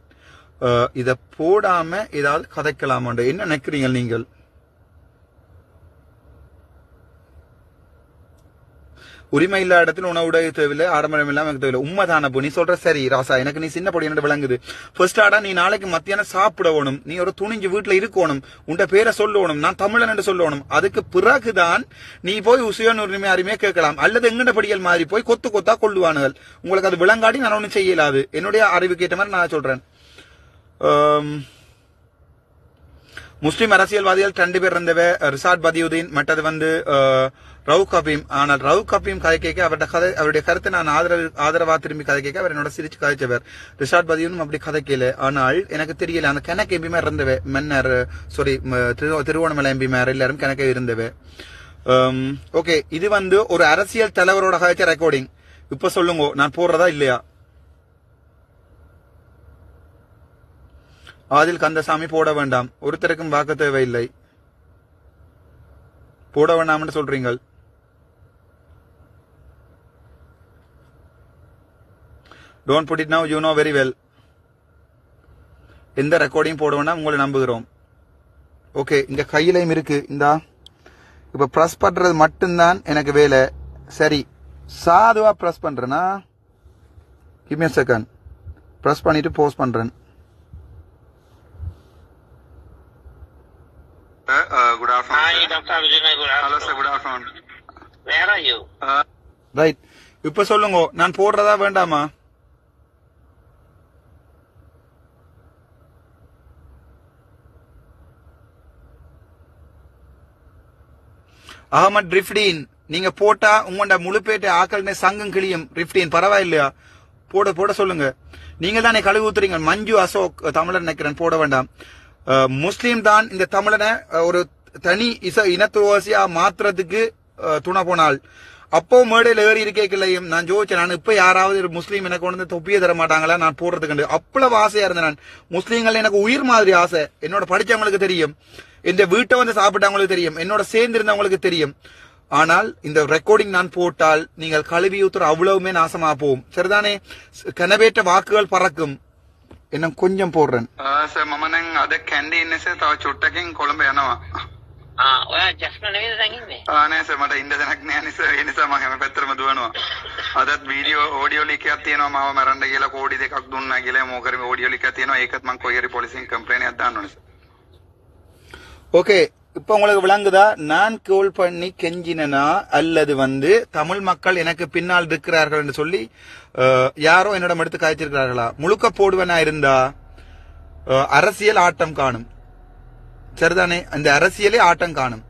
Speaker 1: இத போடாம ஏதாவது கதைக்கலாமாண்ட. என்ன நினைக்கிறீங்க நீங்கள்? உரிமை இல்லாத இடத்துல உணவுடைய தேவையில்லை, ஆடம்பரம் இல்லாம எனக்கு தேவையில்லை. உண்மைதானப்போ நீ சொல்ற சரி ராசா, எனக்கு நீ சின்ன பொடி என்ன விளங்குது. ஃபர்ஸ்ட் ஆடா நீ நாளைக்கு மத்தியானம் சாப்பிடணும், நீ ஒரு துணிஞ்சு வீட்டுல இருக்கணும், உண்ட பேரை சொல்லணும், நான் தமிழன் என்று சொல்லணும். அதுக்கு பிறகுதான் நீ போய் உசுயன் உரிமை அருமையா கேட்கலாம். அல்லது எங்கட படிகள் மாதிரி போய் கொத்து கொத்தா கொள்ளுவானுகள். உங்களுக்கு அது விளங்காடி நான் ஒன்னும் செய்யலாது. என்னுடைய அறிவுக்கு ஏற்ற மாதிரி நான் சொல்றேன். முஸ்லிம் அரசியல்வாதிகள் 2 பேர் இருந்தவ, ரிசாட் பதியுதீன், மற்றது வந்து ரவுக் ஹபீம். ஆனால் ரவுக் ஹபீம் கதை கேட்க அவருடைய கருத்தை நான் ஆதரவா திரும்பி கதை கேட்க அவர் என்னோட சிரிச்சு கதைச்சவர். ரிஷாட் பதியும் அப்படி கதை கேளு. ஆனால் எனக்கு தெரியல, அந்த கணக்கு எம்பி மேர் இருந்தவ, மன்னர் சாரி திருவோணமலை எம்பி மேர் எல்லாரும் கணக்கே இருந்தவ. ஓகே, இது வந்து ஒரு அரசியல் தலைவரோட கதைச்ச ரெக்கார்டிங். இப்ப சொல்லுங்க, நான் போடுறதா இல்லையா? ஆதில் கந்தசாமி போட வேண்டாம், ஒருத்தருக்கும் வாக்கு தேவையில்லை. போட வேண்டாம் சொல்றீங்க. Don't put it now, you know very well. எந்த ரெக்கார்டிங் போட வேண்டாம், உங்களை நம்புகிறோம். ஓகே, இந்த கையிலையும் இருக்கு. இந்தா இப்ப பிரஸ் பண்றது மட்டும்தான் எனக்கு வேலை. சரி, சாதுவா பிரஸ் பண்றேன்னா give me a second. Press பண்ணிட்டு போஸ்ட் பண்றேன்.
Speaker 2: Good afternoon.
Speaker 3: Hi, Dr. Vijay. Good afternoon.
Speaker 2: Hello, sir. Good afternoon.
Speaker 3: Where are you?
Speaker 1: Right, இப்ப சொல்லுங்க, நான் போடுறதா வேண்டாமா? அகமது ரிஃப்டீன், நீங்க போட்டா உங்களோட முழுப்பேட்டை ஆக்கள்னே சங்கம் கிளியும். ரிஃப்டீன் பரவாயில்லையா? போட சொல்லுங்க. நீங்க தானே கழுவி ஊத்துறீங்க. மஞ்சு அசோக் தமிழன் நினைக்கிறேன், போட வேண்டாம். முஸ்லீம் தான் இந்த தமிழனை ஒரு தனி இனத்துவாசியா மாத்துறதுக்கு துணை போனால். அப்போ மேடையில் ஏறி இருக்கலையும் நான் ஜோதிச்சேன், நான் இப்ப யாராவது ஒரு முஸ்லீம் எனக்கு கொண்டு வந்து தொப்பியே தர மாட்டாங்களா நான் போடுறதுக்கு. அவ்வளவு ஆசையா இருந்தேன் நான். முஸ்லீம்கள் எனக்கு உயிர் மாதிரி ஆசை. என்னோட படிச்சவங்களுக்கு தெரியும், இந்த வீட்டை வந்து சாப்பிட்டவங்களுக்கு தெரியும், என்னோட சேர்ந்திருந்தவங்களுக்கு தெரியும். ஆனால் இந்த ரெக்கார்டிங் நான் போட்டால் நீங்கள் கழுவி ஊத்துற அவ்வளவுமே நாசமா போகும். சரிதானே? கனவேற்ற வாக்குகள் பறக்கும். இன்னும் கொஞ்சம் போடுறேன்.
Speaker 2: සර් මම නම් අද කැන්ඩි ඉන්නේ සර්. තව චුට්ටකින් කොළඹ යනවා.
Speaker 3: ඔයා ජස්න නෙවෙයිද දැන් ඉන්නේ?
Speaker 2: නෑ සර්, මට ඉන්න තැනක් නෑ නේ සර්. ඒ නිසා මම හැම පැත්තටම දුවනවා. අදත් වීඩියෝ ඔඩියෝ ලික් එකක් තියෙනවා, මාව මරන්න කියලා කෝඩි 2ක් දුන්නා කියලා මොකරි ඔඩියෝ ලික් එකක් තියෙනවා. ඒකත් මම කොයි හරි පොලිසියෙන් කම්ප්ලේන්ට් එකක් දාන්න ඕනේ සර්.
Speaker 1: ஓகே, இப்ப உங்களுக்கு விளங்குதா? நான் கோல் பண்ணி கெஞ்சினா அல்லது வந்து தமிழ் மக்கள் எனக்கு பின்னால் இருக்கிறார்கள் என்று சொல்லி யாரோ என்னிடம் எடுத்து காய்ச்சிருக்கிறார்களா? முழுக்க போடுவனா இருந்தா அரசியல் ஆட்டம் காணும். சரிதானே? அந்த அரசியலே ஆட்டம் காணும்.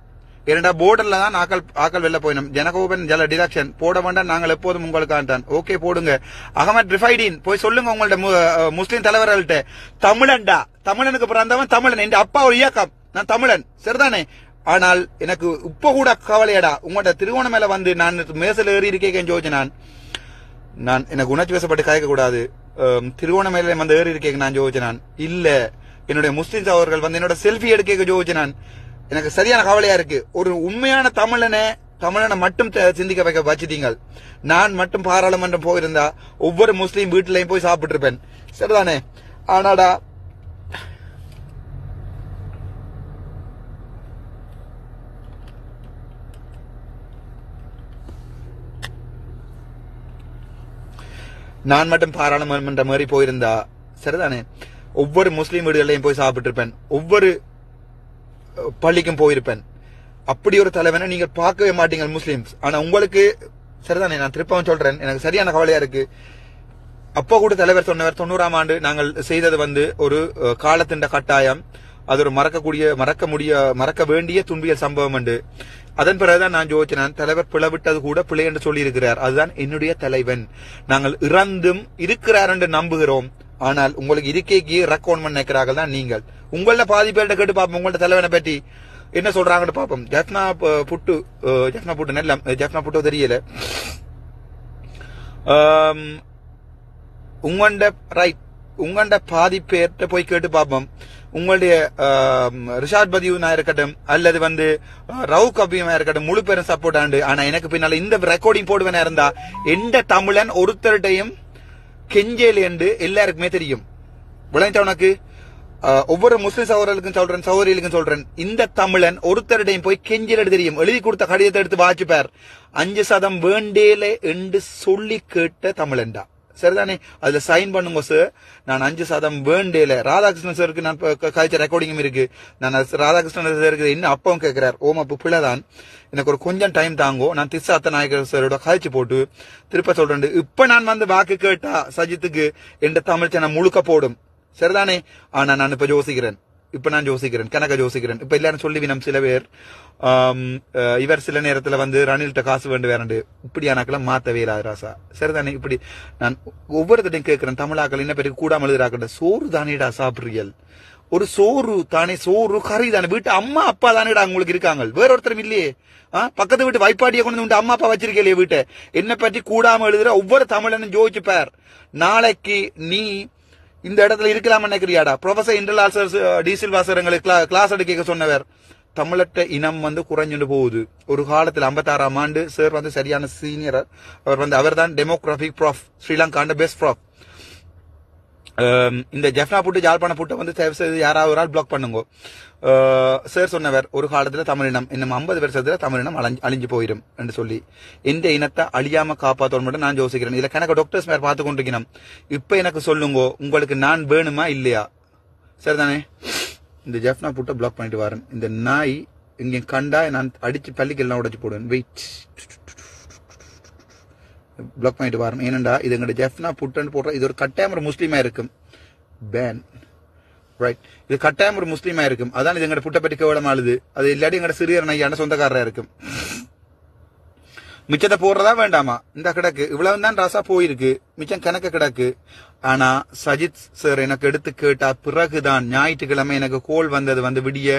Speaker 1: இரண்டா போர்டர்ல தான் ஆக்கள் வெளில போயிடும். ஜனகோபன் ஜல டிடக்ஷன் போட வேண்டாம், நாங்கள் எப்போதும் உங்களுக்காக தான். ஓகே, போடுங்க. அகமது ரிஃபைடீன், போய் சொல்லுங்க உங்கள்ட்ட முஸ்லிம் தலைவர்கள்ட்ட, தமிழன்டா, தமிழனுக்கு பிறந்தவன் தமிழன், என் அப்பா ஒரு இயக்கம், நான் தமிழன். சரிதானே? ஆனால் எனக்கு இப்ப கூட கவலையடா, உங்கள்ட்ட திருவோணமேல வந்து நான் மேசல் ஏறி இருக்கேன் ஜோதிச்சு. நான் எனக்கு உணர்ச்சி வசப்பட்டு கதைக்க கூடாது. திருவோணமேல வந்து ஏறி இருக்கேன் நான் ஜோதிச்சு. நான் இல்ல, என்னுடைய முஸ்லிம் சகோதரர்கள் வந்து என்னோட செல்ஃபி எடுக்க ஜோதிச்சு. நான் எனக்கு சரியான கவலையா இருக்கு. ஒரு உண்மையான தமிழனை மட்டும் சிந்திக்க வைக்க வச்சுட்டீங்க. நான் மட்டும் பாராளுமன்றம் போயிருந்தா ஒவ்வொரு முஸ்லீம் வீட்டிலையும் போய் சாப்பிட்டு இருப்பேன். சரிதானே? ஆனாடா நான் மட்டும் பாராளுமன்ற மாதிரி போயிருந்தா, சரிதானே, ஒவ்வொரு முஸ்லீம் வீடுகளையும் போய் சாப்பிட்டு இருப்பேன், ஒவ்வொரு பள்ளிக்கும் போயிருப்பேன். அப்படி ஒரு தலைவனை நீங்க பார்க்கவே மாட்டீங்க முஸ்லிம்ஸ். ஆனா உங்களுக்கு, சரிதானே, நான் திருப்பவும் சொல்றேன், எனக்கு சரியான கவலையா இருக்கு. அப்போ கூட தலைவர் சொன்னவர் 90ஆம் ஆண்டு நாங்கள் செய்தது வந்து ஒரு காலத்தின் கட்டாயம், அது ஒரு மறக்க வேண்டிய துன்பியல் சம்பவம் உண்டு. அதன் பிறகுதான் நான் யோசிச்சேன், தலைவர் பிளவிட்டது கூட பிழை என்று சொல்லி இருக்கிறார். அதுதான் என்னுடைய தலைவன். நாங்கள் இறந்தும் இருக்கிறார் என்று நம்புகிறோம். ஆனால் உங்களுக்கு இருக்கைக்கு ரெக்கமெண்ட் நினைக்கிறார்கள் தான் நீங்கள். உங்கள பாதி பேர்கிட்ட கேட்டு பார்ப்போம், உங்கள்ட்ட தலைவனை பற்றி என்ன சொல்றாங்கன்னு பார்ப்போம். ஜஃப்னா புட்டு நல்ல ஜஃப்னா புட்டு தெரியல. உங்கண்ட பாதி பேர்கிட்ட போய் கேட்டு பார்ப்போம். உங்களுடைய ரிஷாட் பதியுனா இருக்கட்டும் அல்லது வந்து ரவு கபியமா இருக்கட்டும் முழு பேரும் சப்போர்ட் ஆண்டு. ஆனா எனக்கு பின்னால இந்த ரெக்கார்டிங் போடுவேனா இருந்தா எந்த தமிழன் ஒருத்தருடையும் கெஞ்சேல் என்று எல்லாருக்குமே தெரியும். விளையாட்ட உனக்கு ஒவ்வொரு முஸ்லிம் சகோதரர்களுக்கும் சொல்றேன், சகோதரிகளுக்கும் சொல்றேன், இந்த தமிழன் ஒருத்தருடையும் போய் கெஞ்சல் தெரியும். எழுதி கொடுத்த கடிதத்தை எடுத்து வாசிப்பார். 5% வேண்டேல என்று சொல்லி கேட்ட தமிழன்டா. சரிதானே? அதுல சைன் பண்ணுங்க சார். நான் 5% வேண்டேல. ராதாகிருஷ்ணன் சாருக்கு நான் கழிச்ச ரெக்கார்டிங்கும் இருக்கு. நான் ராதாகிருஷ்ணன் சாருக்கு என்ன அப்பவும் கேட்கிறார், ஓம் அப்ப பிள்ளைதான், எனக்கு ஒரு கொஞ்சம் டைம் தாங்கோ, நான் திசாத்த நாயகர் சாரோட கழிச்சு போட்டு திருப்ப சொல்றேன். இப்ப நான் வந்து வாக்கு கேட்டா சஜித்துக்கு என்ற தமிழ் சேனல் முழுக்க போடும். சரிதானே? ஆனா நான் இப்ப யோசிக்கிறேன், கணக்க யோசிக்கிறேன். இப்ப எல்லாரும் சொல்லிவினம் சில பேர் இவர் சில நேரத்துல வந்து ரணில்கிட்ட காசு வேண்டு வேறண்டு இப்படியானாக்கெல்லாம் மாத்தவே ராசா. சரிதானே? இப்படி நான் ஒவ்வொருத்தையும் கேட்கிறேன், தமிழாக்கள் என்ன பேருக்கு கூடாம எழுதுறாக்கிட்ட சோறு தானேடா சாப்பிடுறியல், ஒரு சோறு தானே, சோறு கறி தானே, வீட்டு அம்மா அப்பா தானேடா உங்களுக்கு இருக்காங்க, வேற ஒருத்தரும் இல்லையே. பக்கத்து வீட்டு வைப்பாட்டியை கொண்டு வந்து அம்மா அப்பா வச்சிருக்கே வீட்டை. என்ன பற்றி கூடாம எழுதுற ஒவ்வொரு தமிழனும் ஜோதிச்சு பார். நாளைக்கு நீ இந்த இடத்துல இருக்கலாம் நினைக்கிறியாடா? ப்ரொஃபசர் இன்டர்லாசர் டீசில் வாசகங்களுக்கு கிளாஸ் எடுக்க சொன்னவர், தமிழட்ட இனம் வந்து குறைஞ்சுட்டு போகுது. ஒரு காலத்தில் 56ஆம் ஆண்டு சார் வந்து சரியான சீனியர். அவர் தான் டெமோகிராபிக் ப்ராஃப், ஸ்ரீலங்காண்ட பெஸ்ட் ப்ராஃப். இந்த ஜெஃப்னா புட்டு ஜாழ்ப்பாண புட்டை வந்து யாராவது ஒரு ஆள் பிளாக் பண்ணுங்க. சார் சொன்னவர், ஒரு காலத்துல தமிழினம் இன்னும் 50 வருஷத்துல தமிழினம் அழிஞ்சு போயிடும் என்று சொல்லி எந்த இனத்தை அழியாம காப்பாற்றணும் மட்டும் நான் யோசிக்கிறேன். இதுல கணக்கு டாக்டர்ஸ் மேல பார்த்து கொண்டிருக்கணும். இப்ப எனக்கு சொல்லுங்க, உங்களுக்கு நான் வேணுமா இல்லையா? சரிதானே? இந்த ஜெஃப்னா புட்டை பிளாக் பண்ணிட்டு வரேன். இந்த நாய் இங்க கண்டா நான் அடிச்சு பள்ளிக்கெல்லாம் உடைச்சு போடுவேன். வெயிட், பிளாக் பண்ணிட்டு வரேன். ஏனண்டா இது எங்கட ஜெஃப்னா புட்டுன்னு போடுற, இது ஒரு கட்டாயம் ஒரு முஸ்லீமா இருக்கும். பேன் ரைட், இது கட்டாயம் ஒரு முஸ்லீமா இருக்கும். அதான் இது எங்கட புட்டை பற்றி கேவலமா அழுது. அது இல்லாட்டி எங்கட சிறியர் நையான சொந்தக்காரரா இருக்கும். மிச்சத்தை போடுறதா வேண்டாமா? இந்த கிடக்கு இவ்வளவு தான் ராசா போயிருக்கு, மிச்சம் கணக்கு கிடக்கு. ஆனா சஜித் சார் எனக்கு எடுத்து கேட்டா பிறகுதான் ஞாயிற்றுக்கிழமை எனக்கு கோல் வந்தது வந்து விடிய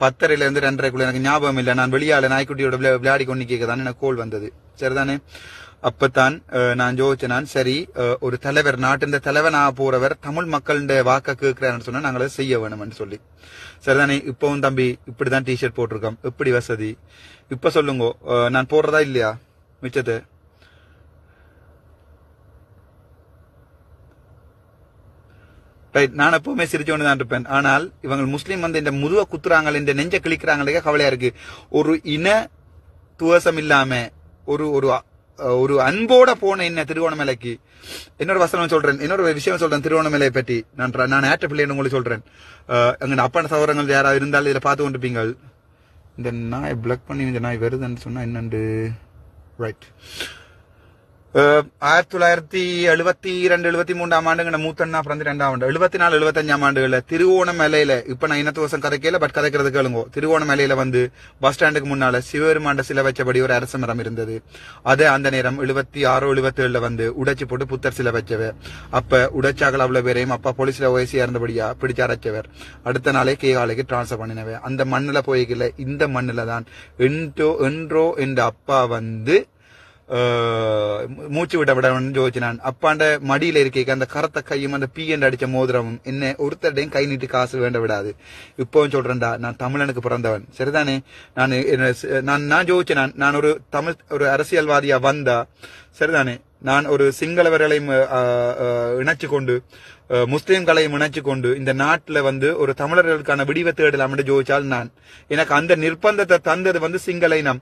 Speaker 1: 10:30 இருந்து 2:30 எனக்கு ஞாபகம் இல்லை. நான் வெளியால நாய்க்குட்டியோட விளையாடி கொண்டு கேட்கதான் எனக்கு கோல் வந்தது. சரிதானே? அப்பத்தான் நான் யோசிச்சேன், நான் சரி ஒரு தலைவர், நாட்டின் தலைவனா போறவர் தமிழ் மக்களுடைய வாக்க கேட்கிறான்னு சொன்னா நாங்களே செய்ய வேணும்னு சொல்லி. சரிதானே? இப்பவும் தம்பி இப்படிதான் டிஷர்ட் போட்டிருக்கோம். எப்படி வசதி இப்ப சொல்லுங்க, நான் போடுறதா இல்லையா மிச்சத்தை? ரைட், நான் எப்பவுமே சிரிச்சோன்னு தான் இருப்பேன். ஆனால் இவங்க முஸ்லீம் வந்து இந்த முதுவ குத்துறாங்க, இந்த நெஞ்ச கிளிக்கிறாங்களே கவலையா இருக்கு. ஒரு இன துவசம் இல்லாம ஒரு ஒரு ஒரு அன்போட போன என்ன திருவோணமலைக்கு. இன்னொரு வசனம் சொல்றேன், இன்னொரு விஷயம் சொல்றேன் திருவோணமலையை பற்றி. நான் ஏற்ற பிள்ளைன்னு உங்களுக்கு சொல்றேன். எங்க அப்பான சகோதரங்கள் யாராவது இருந்தாலும் இதுல பார்த்து கொண்டிருப்பீங்க. இந்த நாய் பிளாக் பண்ணி இந்த நாய் வருதுன்னு சொன்னா என்னண்டு. ரைட், 1972-73 ஆண்டுங்க மூத்தண்ணா பிறந்து 2ஆம் ஆண்டு 74-75ஆம் ஆண்டுகள்ல திருவோணமலையில, இப்ப நான் இனத்துவசம் கதைக்கல, பட் கதைக்கிறது கேளுங்க. திருவோணமலையில வந்து பஸ் ஸ்டாண்டுக்கு முன்னால சிவபெருமாண்ட சிலை வச்சபடி ஒரு அரச மரம் இருந்தது. அது அந்த நேரம் 76-77 வந்து உடைச்சு போட்டு புத்தர் சிலை வச்சவர். அப்ப உடைச்சாக்கள் அவ்வளவு பேரையும் அப்பா போலீஸ்ல ஓய்சியா இருந்தபடியா பிடிச்சு அரைச்சவர். அடுத்த நாளே கேகாலைக்கு டிரான்ஸ்பர் பண்ணினவர். அந்த மண்ணுல போய்க்கல, இந்த மண்ணுல தான் என்றோ என்ற அப்பா வந்து மூச்சு விட யோசிச்சு. நான் அப்பாண்ட மடியில இருக்க அந்த கரத்த கையும் அந்த என்று அடிச்ச மோதிரமும் என்ன ஒருத்தருடையும் கை நீட்டி காசு வேண்ட விடாது. இப்பவும் சொல்றேன்டா, நான் தமிழனுக்கு பிறந்தவன். சரிதானே? நான் யோசிச்சேன், நான் ஒரு தமிழ் ஒரு அரசியல்வாதியா வந்தா, சரிதானே, நான் ஒரு சிங்களவர்களையும் இணைச்சு கொண்டு முஸ்லீம்களையும் இணைச்சு கொண்டு இந்த நாட்டுல வந்து ஒரு தமிழர்களுக்கான விடிவை தேடலாம் என்று ஜோதிச்சால் நான், எனக்கு அந்த நிர்பந்தத்தை தந்தது வந்து சிங்கள இனம்.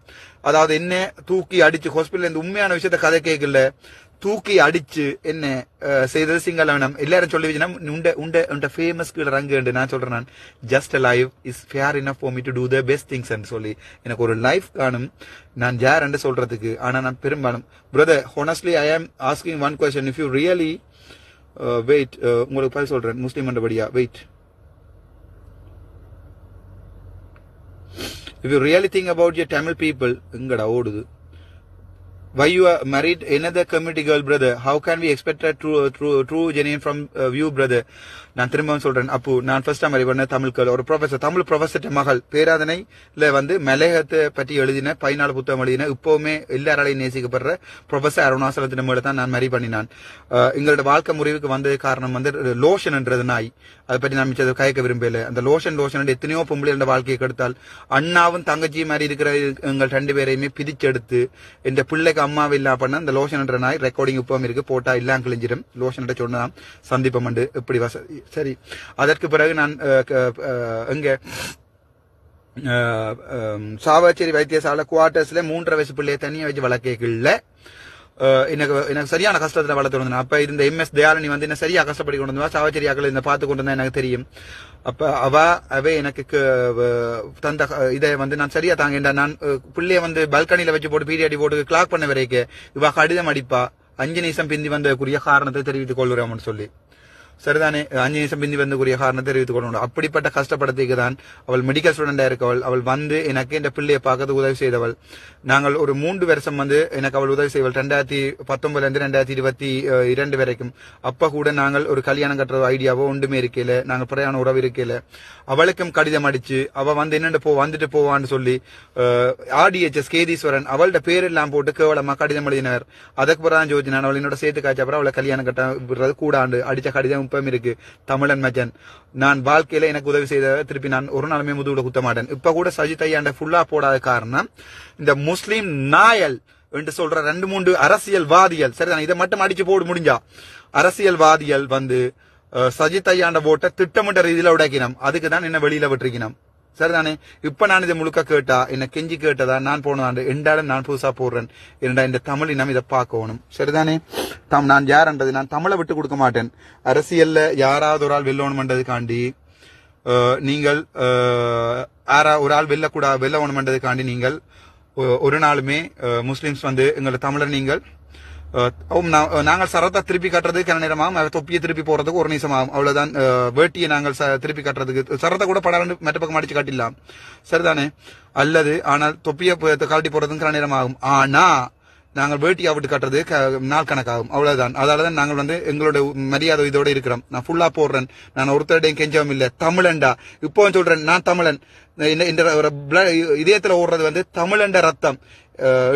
Speaker 1: அதாவது என்ன தூக்கி அடிச்சு ஹாஸ்பிட்டல் இந்த உண்மையான விஷயத்த கதை கேட்கல, தூக்கி அடிச்சு என்ன செய்தது சிங்கள இனம். எல்லாரும் சொல்லி வச்சுனா ஃபேமஸ் கீழே ரங்கு. நான் சொல்றேன், நான் just life is fair enough for me to do the best things சொல்லி எனக்கு ஒரு லைஃப் காணும் நான் யார் என்று சொல்றதுக்கு. ஆனா நான் பெரும்பாலும் brother honestly I am asking one question, if you really wait, உங்களுக்கு பதில் சொல்றேன் முஸ்லீம் என்றபடியா. Wait, if you really think about your Tamil people, எங்கடா ஓடுது? why you are married another community girl brother? How can we expect a true genuine from you brother? நான் திரும்பவும் சொல்றேன். அப்போ நான் ஃபர்ஸ்ட் மேரி பண்ண தமிழ் ஒரு ப்ரொஃபசர், தமிழ் ப்ரொஃபசர் மகள் பேராதனைல வந்து மலையகத்தை பற்றி எழுதின 14 புத்தகம் எழுதின இப்பவுமே எல்லாராலையும் நேசிக்கப்படுற ப்ரொஃபசர் அருணாசலத்தின் மேல தான் நான் மேரி பண்ணினான். எங்களோட வாழ்க்கை முறிவுக்கு வந்தது காரணம் வந்து லோஷன்ன்றது நாய். அதை பற்றி நான் மிச்சத்தை கயக்க விரும்பல. அந்த லோஷன் எத்தனையோ பொம்பளை வாழ்க்கையை கெடுத்தால் அண்ணாவும் தங்கச்சி மாதிரி இருக்கிற எங்கள் 2 பேரையுமே பிரிச்செடுத்து இந்த பிள்ளைக்கு அம்மாவை இல்லா பண்ண அந்த லோஷன் என்ற நாய் ரெக்கார்டிங் இப்பவும் இருக்கு, போட்டா எல்லாம் கிழிஞ்சிடும். லோஷன் சொன்னதான் சந்திப்பம் உண்டு இப்படி வசதி. சரி, அதற்கு பிறகு நான் எங்க சாவச்சேரி வைத்தியசாலை குவார்டர்ஸ்ல 3.5 வயசு பிள்ளைய தனியா வச்சு வளர்க்கல. எனக்கு சரியான கஷ்டத்துல வளர்த்து வந்தேன். அப்ப இருந்த MS தயாலினி வந்து என்ன சரியா கஷ்டப்படி கொண்டு வந்தா, சாவச்சேரியாக்கள் இந்த பார்த்து கொண்டு வந்தா எனக்கு தெரியும். அப்ப அவே எனக்கு தந்த இதை வந்து நான் சரியா தாங்க. நான் பிள்ளைய வந்து பல்கனில வச்சு போட்டு பீரியடி போட்டு கிளாக் பண்ண வரைக்கும் இவ கடிதம் அடிப்பா 5 நிமிஷம் பிந்தி வந்தக்குரிய காரணத்தை தெரிவித்துக் கொள்கிறோம்னு சொல்லி. சரிதானே, 5 நிமிஷம் பிந்தி வந்தக்குரிய காரணத்தை தெரிவித்துக் கொள்ளணும். அப்படிப்பட்ட கஷ்டப்படத்துக்கு தான் அவள் மெடிக்கல் ஸ்டூடெண்டா இருக்கவள். அவள் வந்து எனக்கு இந்த பிள்ளையை பார்க்கறது உதவி செய்தவள். நாங்கள் ஒரு 3 வருஷம் வந்து எனக்கு அவள் உதவி செய்வள். 2019 2022 வரைக்கும். அப்ப கூட நாங்கள் ஒரு கல்யாணம் கட்டுற ஐடியாவோ ஒன்றுமே இருக்கையில, நாங்கள் பிரயாண உறவு இருக்கையில அவளுக்கும் கடிதம் அடிச்சு அவ வந்து என்னென்ன வந்துட்டு போவான்னு சொல்லி RDHS கேதீஸ்வரன் அவளோட பேரெல்லாம் போட்டு கேவலமா கடிதம் எழுதினார். அதுக்கு பிறகு ஜோதினா அவள் என்னோட சேர்த்து காய்ச்ச அப்புறம் அவளை கல்யாணம் கட்ட விடுறது கூடாண்டு அடிச்ச கடிதம் இப்பவும் இருக்கு. தமிழன் மச்சன், நான் வாழ்க்கையில எனக்கு உதவி செய்த திருப்பி நான் ஒரு நாளுமே முதுகுல குத்த மாட்டேன். இப்ப கூட சஜித் ஐயாண்ட ஃபுல்லா போடாத காரணம் இந்த முஸ்லிம் நாயல் என்று சொல்ற 2-3 அரசியல்வாதிகள், சரிதான், இதை மட்டும் அடிச்சு போடு முடிஞ்சா அரசியல்வாதிகள் வந்து சஜித் ஐயாண்ட போட்ட திட்டமிட்ட ரீதியில உடைக்கணும். அதுக்கு தான் என்ன வெளியில விட்டுருக்கணும். சரிதானே, இப்ப நான் இதை முழுக்க கேட்டா என்ன கெஞ்சி கேட்டதா நான் போனதாண்டு எண்டாலும் நான் புதுசா போடுறேன். என்னடா இந்த தமிழ் இனம் இதை பார்க்கணும். சரிதானே, நான் யாருன்றது நான் தமிழை விட்டு கொடுக்க மாட்டேன். அரசியல்ல யாராவது ஒரு ஆள் வெல்லணும்ன்றதுக்காண்டி நீங்கள் ஒரு ஆள் வெல்லணும்ன்றதுக்காண்டி நீங்கள் ஒரு நாளுமே முஸ்லிம்ஸ் வந்து எங்களை தமிழர் நீங்கள் நாங்கள் சரத்தை திருப்பி கட்டுறதுக்கு கன நேரமாகும், தொப்பியை திருப்பி போறதுக்கு ஒரு நிமிஷம் ஆகும். அவ்வளவுதான். வேட்டியை நாங்கள் திருப்பி கட்டுறதுக்கு சரத்தை கூட படாண்டு மெட்ட பக்கம் அடிச்சு காட்டிடலாம். சரிதானே, அல்லது ஆனால் தொப்பியை கழட்டி போறதுக்கு கன நேரம் ஆகும். ஆனா நாங்கள் வேட்டியை விட்டு கட்டுறது நாள் கணக்காகும். அவ்வளவுதான். அதனாலதான் நாங்கள் வந்து எங்களோட மரியாதை இதோட இருக்கிறோம். நான் ஃபுல்லா போடுறேன். நான் ஒருத்தருடையும் கெஞ்சவும் இல்லை. தமிழண்டா இப்போ சொல்றேன், நான் தமிழன். இதயத்துல ஓடுறது வந்து தமிழண்ட ரத்தம்.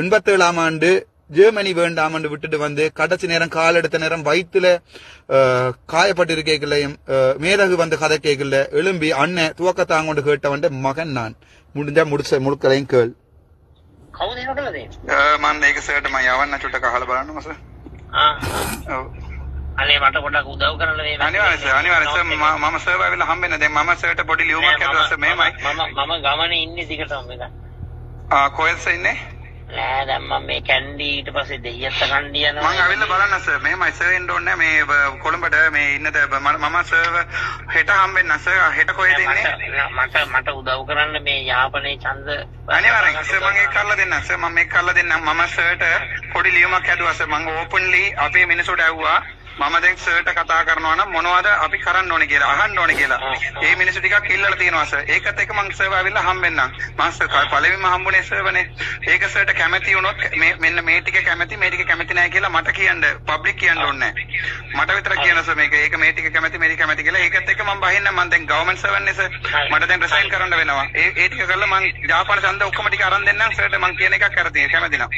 Speaker 1: 87ஆம் ஆண்டு ஜெர்மனி வேண்டாம் என்று விட்டுட்டு வந்து கடைசி நேரம் கால் எடுத்த நேரம் வயிற்றுல காயப்பட்டிருக்கைகளையும் மேதகு வந்து கதை கேட்கல எழும்பி அண்ணன் துவக்கத்தாங்க கொண்டு கேட்டவன் மகன் நான். முடிஞ்சா முழுக்களையும் கேள்.
Speaker 2: මම මේක සර්ට මම යවන්න චුට්ටක් අහලා බලන්නම සර්.
Speaker 3: අනේ මට පොඩ්ඩක් උදව් කරන්න මේ.
Speaker 2: අනිවාර්යයෙන් සර් මම සර්ව ඇවිල්ලා හම්බෙන්න. දැන් මම සර්ට පොඩි ලියුමක් හදුවා සර්. මේමයි
Speaker 3: මම ගමනේ ඉන්නේ දිගටම මේක.
Speaker 2: කොහෙද සර් ඉන්නේ?
Speaker 3: නෑ දැන් මම මේ කැන්ඩි ඊට පස්සේ දෙයියත් කණ්ඩි යනවා.
Speaker 2: මම ඇවිල්ලා බලන්න සර්. මේමයි සර් එන්න ඕනේ මේ කොළඹට මේ ඉන්නද මම සර් හෙට හම්බෙන්න සර්. හෙට කොහෙද ඉන්නේ?
Speaker 3: මට උදව් කරන්න මේ යාපනයේ ඡන්ද
Speaker 2: අනිවාර්යෙන් සර් මම ඒක කරලා දෙන්නම් සර්. මම මේක කරලා දෙන්නම්. මම සර්ට පොඩි ලියුමක් හදුවා සර්. මම ඕපන්ලි අපේ මිනිස්සුන්ට ඇහුවා මම දැන් සර්ට කතා කරනවා නම් මොනවද අපි කරන්න ඕනේ කියලා අහන්න ඕනේ කියලා. ඒ මිනිස්සු ටිකක් ඉල්ලලා තියෙනවා සර්. ඒකත් එක්ක මම සර්ව ආවිල්ලා හම්බෙන්නම්. මම සර් පළවෙනිම හම්බුනේ සර්වනේ. ඒක සර්ට කැමති වුණොත් මෙන්න මේ ටික කැමති මේ ටික කැමති නැහැ කියලා මට කියන්න පබ්ලික් කියන්න ඕනේ නැහැ. මට විතර කියන සර් මේක ඒක මේ ටික කැමති මේ ටික කැමති කියලා. ඒකත් එක්ක මම බහින්න මම දැන් ගවර්න්මන්ට් සර්වන්නේ සර්. මට දැන් රිසයින් කරන්න වෙනවා. ඒ ටික කරලා මම ජාපාන ඡන්ද ඔක්කොම ටික අරන් දෙන්නම් සර්ට. මම කියන එකක් කරතියි කැමති නම්.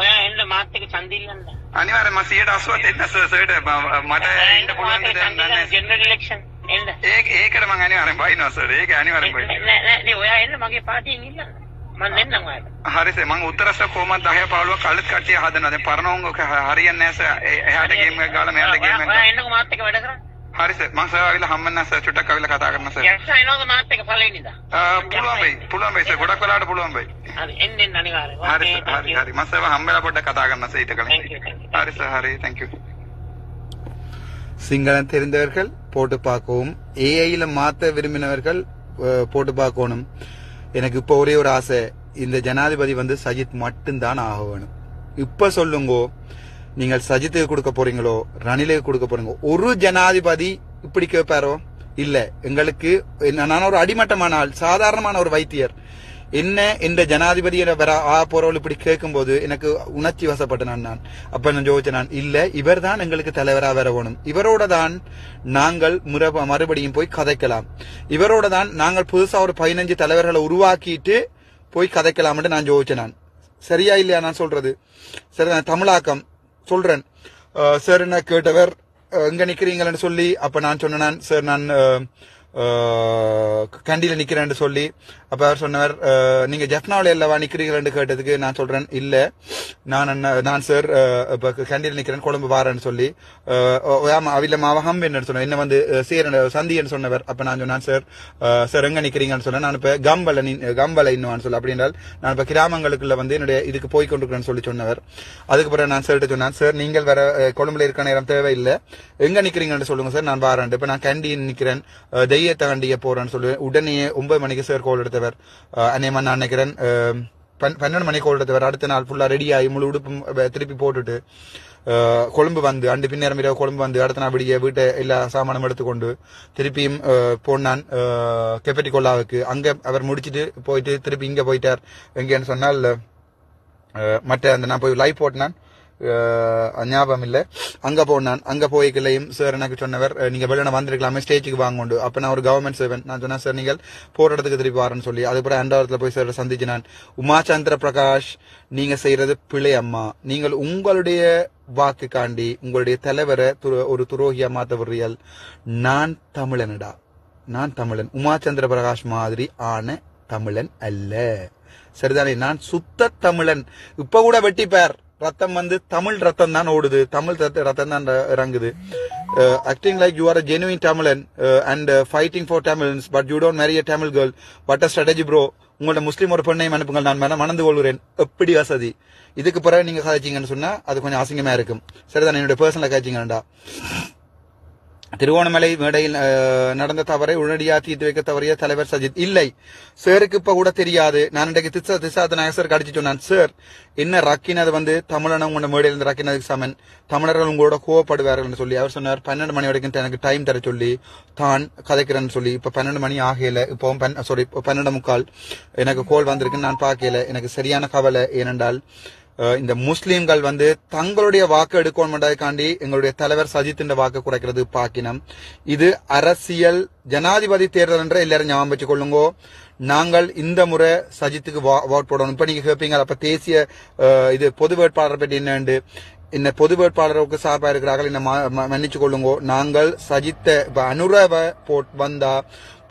Speaker 3: ඔයා එන්න මාත් එක්ක ඡන්ද ඉල්ලන්න.
Speaker 2: අනිවාර්යෙන් මම 180ක් දෙන්න සර්ට. මට ඉන්න පුළුවන්
Speaker 3: ජෙනරල් ඉලෙක්ෂන් එන්න.
Speaker 2: ඒකට මම අනිවාර්යෙන් බයිනවා සර්. ඒක අනිවාර්යෙන් බයි.
Speaker 3: නෑ ඔයා එන්න මගේ පාටියෙන් ඉල්ලන්න. මම දෙන්නම් ඔයාලට.
Speaker 2: හරි සර්. මම උත්තර සර් කොහමද 10 15ක් අලුත් කට්ටිය හදනවා. දැන් පරණෝංග හරියන්නේ නැහැ සර්. එහාට ගේම් එකක් ගාලා මෙහාට ගේම් එකක්.
Speaker 3: ඔයා එන්නකෝ මාත් එක්ක වැඩ කරන්න.
Speaker 2: හරි සර්. මම සර් ආවිල්ලා හම්බෙන්න සර්. චුට්ටක් ආවිල්ලා කතා කරන්න සර්.
Speaker 3: යක්ෂ එනවද මාත් එක්ක පළවෙනිදා?
Speaker 2: පුළුවන් බයි සර්. ගොඩක් වෙලාවට පුළුවන් බයි.
Speaker 3: හරි එන්න අනිවාර්යෙන්.
Speaker 2: හරි මම සර් හම්බෙලා පොඩ්ඩක් කතා කරන්න සර් ඊට කලින්. හරි සර් හරි. thank you.
Speaker 1: சிங்களம் தெரிந்தவர்கள் போட்டு பார்க்கவும், ஏஐல மாத்த விரும்பினவர்கள் போட்டு பார்க்கணும். எனக்கு இப்ப ஒரே ஒரு ஆசை, இந்த ஜனாதிபதி வந்து சஜித் மட்டும்தான் ஆக வேணும். இப்ப சொல்லுங்கோ, நீங்கள் சஜித்துக்கு கொடுக்க போறீங்களோ ரணிலுக்கு கொடுக்க போறீங்களோ? ஒரு ஜனாதிபதி இப்படி கேட்பாரோ? இல்ல. எங்களுக்கு நான் ஒரு அடிமட்டமான ஆள், சாதாரணமான ஒரு வைத்தியர். என்ன இந்த ஜனாதிபதியில வர போறவள் இப்படி கேட்கும் போது எனக்கு உணர்ச்சி வசப்பட்டேன் நான். அப்ப நான் யோசிச்சேன், நான் இல்ல, இவர் தான் எங்களுக்கு தலைவரா வர வேணும், இவரோட தான் நாங்கள் மறுபடியும் போய் கதைக்கலாம், இவரோட தான் நாங்கள் புதுசா ஒரு 15 தலைவர்களை உருவாக்கிட்டு போய் கதைக்கலாம்னு நான் யோசிச்சேன். நான் சரியா இல்லையா நான் சொல்றது? சரி, நான் தமிழாக்கம் சொல்றேன். சார் என்ன கேட்டவர் எங்க நிக்கிறீங்கன்னு சொல்லி, அப்ப நான் சொன்னேன், சார் நான் கண்டியில நிக்கிறேன்னு சொல்லி. அப்ப அவர் சொன்னவர், நீங்க ஜெஃப்னாவில இல்லவா நிக்கிறீங்களு கேட்டதுக்கு நான் சொல்றேன், இல்ல நான் சார் இப்ப கண்டியில நிக்கிறேன், கொழும்பு வாரேன்னு சொல்லி. அவில மாவகம் என்ன சொன்ன, என்ன வந்து சந்தின்னு சொன்னவர். அப்ப நான் சொன்னேன், சார் எங்க நிக்கிறீங்கன்னு சொன்னேன். நான் இப்ப கம்பல இன்னும் சொல்ல, அப்படின்றால் நான் இப்ப கிராமங்களுக்குள்ள வந்து என்னுடைய இதுக்கு போய் கொண்டிருக்கிறேன்னு சொல்லி சொன்னவர். அதுக்கு பிறகு நான் சார்கிட்ட சொன்னேன், சார் நீங்கள் வேற கொழும்புல இருக்க நேரம் தேவையில்லை, எங்க நிக்கிறீங்கன்னு சொல்லுங்க சார், நான் வாரேன். இப்ப நான் கண்டியில் நிக்கிறேன், தெய்யத்தை கண்டிய போறேன்னு சொல்லி உடனே 9 மணிக்கு சார் கோல் எடுத்தவர். அநேகமா நான் நினைக்கிறேன் 12 மணிக்கு கோல் எடுத்தவர். அடுத்த நாள் ஃபுல்லா ரெடி ஆகி முழு உடுப்பும் திருப்பி போட்டுட்டு கொழும்பு வந்து அண்டு பின்னேரம் இரவு கொழும்பு வந்து அடுத்த நாள் விடிய வீட்டை எல்லா சாமானும் எடுத்துக்கொண்டு திருப்பியும் போனான் கெப்பட்டி கொல்லாவுக்கு. அங்க அவர் முடிச்சுட்டு போயிட்டு திருப்பி இங்க போயிட்டார். எங்கன்னு சொன்னால் மற்ற அந்த நான் போய் லைவ் போட்டினான், ஞாபகம் இல்ல, அங்க போனான். அங்க போய்க்கலையும் சார் எனக்கு சொன்னவர், நீங்க வெளியே வந்திருக்கலாமே, ஸ்டேஜுக்கு வாங்க. அப்ப நான் ஒரு கவர்மெண்ட் சேவன். நான் சொன்னேன், சார் நீங்கள் போற இடத்துக்கு திருப்பி வரேன்னு சொல்லி. அதுக்கப்புறம் அண்டாவரத்துல போய் சார் சந்திச்சு நான், உமாச்சந்திர பிரகாஷ் நீங்க செய்யறது பிழை அம்மா, நீங்கள் உங்களுடைய வாக்குக்காண்டி உங்களுடைய தலைவரை ஒரு துரோகியா மாத்த விடுறீர்கள். நான் தமிழனடா, நான் தமிழன், உமாச்சந்திர பிரகாஷ் மாதிரி ஆன தமிழன் அல்ல. சரிதானே? நான் சுத்த தமிழன். இப்ப கூட வெட்டிப்பார் ரத்தம் வந்து தமிழ் ரத்தம் தான் ஓடுது, தமிழ் ரத்தம் தான் இறங்குது. Acting like you are a genuine Tamilan and fighting for Tamils, but you don't marry a Tamil girl. What a strategy bro. உங்களோட முஸ்லீம் ஒரு பெண்ணையும் அனுப்புங்கள், நான் மணந்து கொள்கிறேன். எப்படி வசதி? இதுக்கு பிறகு நீங்க கதைச்சிங்கன்னு சொன்னா அது கொஞ்சம் அசிங்கமா இருக்கும். சரிதான், என்னுடைய பர்சனலா கதைச்சிங்கடா. திருவோணமலை மேடையில் நடந்த தவறை உடனடியாக தீர்த்து வைக்க தவறிய தலைவர் சஜித். இல்லை, சாருக்கு இப்ப கூட தெரியாது. நான் இன்றைக்கு திசாத நாயசருக்கு அடிச்சு சொன்னான், சார் என்ன ரக்கினது வந்து தமிழன உங்களோட மேடையில் இருந்து ரக்கினதுக்கு சமன், தமிழர்கள் உங்களோட கோவப்படுவார்கள் சொல்லி அவர் சொன்னார். 12 மணி வரைக்கும் எனக்கு டைம் தர சொல்லி தான் கதைக்கிறேன்னு சொல்லி. இப்ப 12 மணி ஆகல, இப்போ 12:45 எனக்கு கோல் வந்திருக்குன்னு நான் பார்க்கல. எனக்கு சரியான கவலை. ஏனென்றால் இந்த முஸ்லீம்கள் வந்து தங்களுடைய வாக்கு எடுக்கணும்ன்றதுக்காண்டி எங்களுடைய தலைவர் சஜித்தின் வாக்கு குறைக்கிறது பாக்கினம். இது அரசியல் ஜனாதிபதி தேர்தல் என்ற எல்லாரும் ஞாபகம் வச்சு கொள்ளுங்கோ. நாங்கள் இந்த முறை சஜித்துக்கு ஓட் போடணும். இப்ப நீங்க கேட்பீங்க, அப்ப தேசிய இது பொது வேட்பாளரை பற்றி என்னண்டு, இந்த பொது வேட்பாளருக்கு சார்பா இருக்கிறார்கள், என்ன மன்னிச்சு கொள்ளுங்கோ. நாங்கள் சஜித்தை இப்ப அனுரவை வந்தா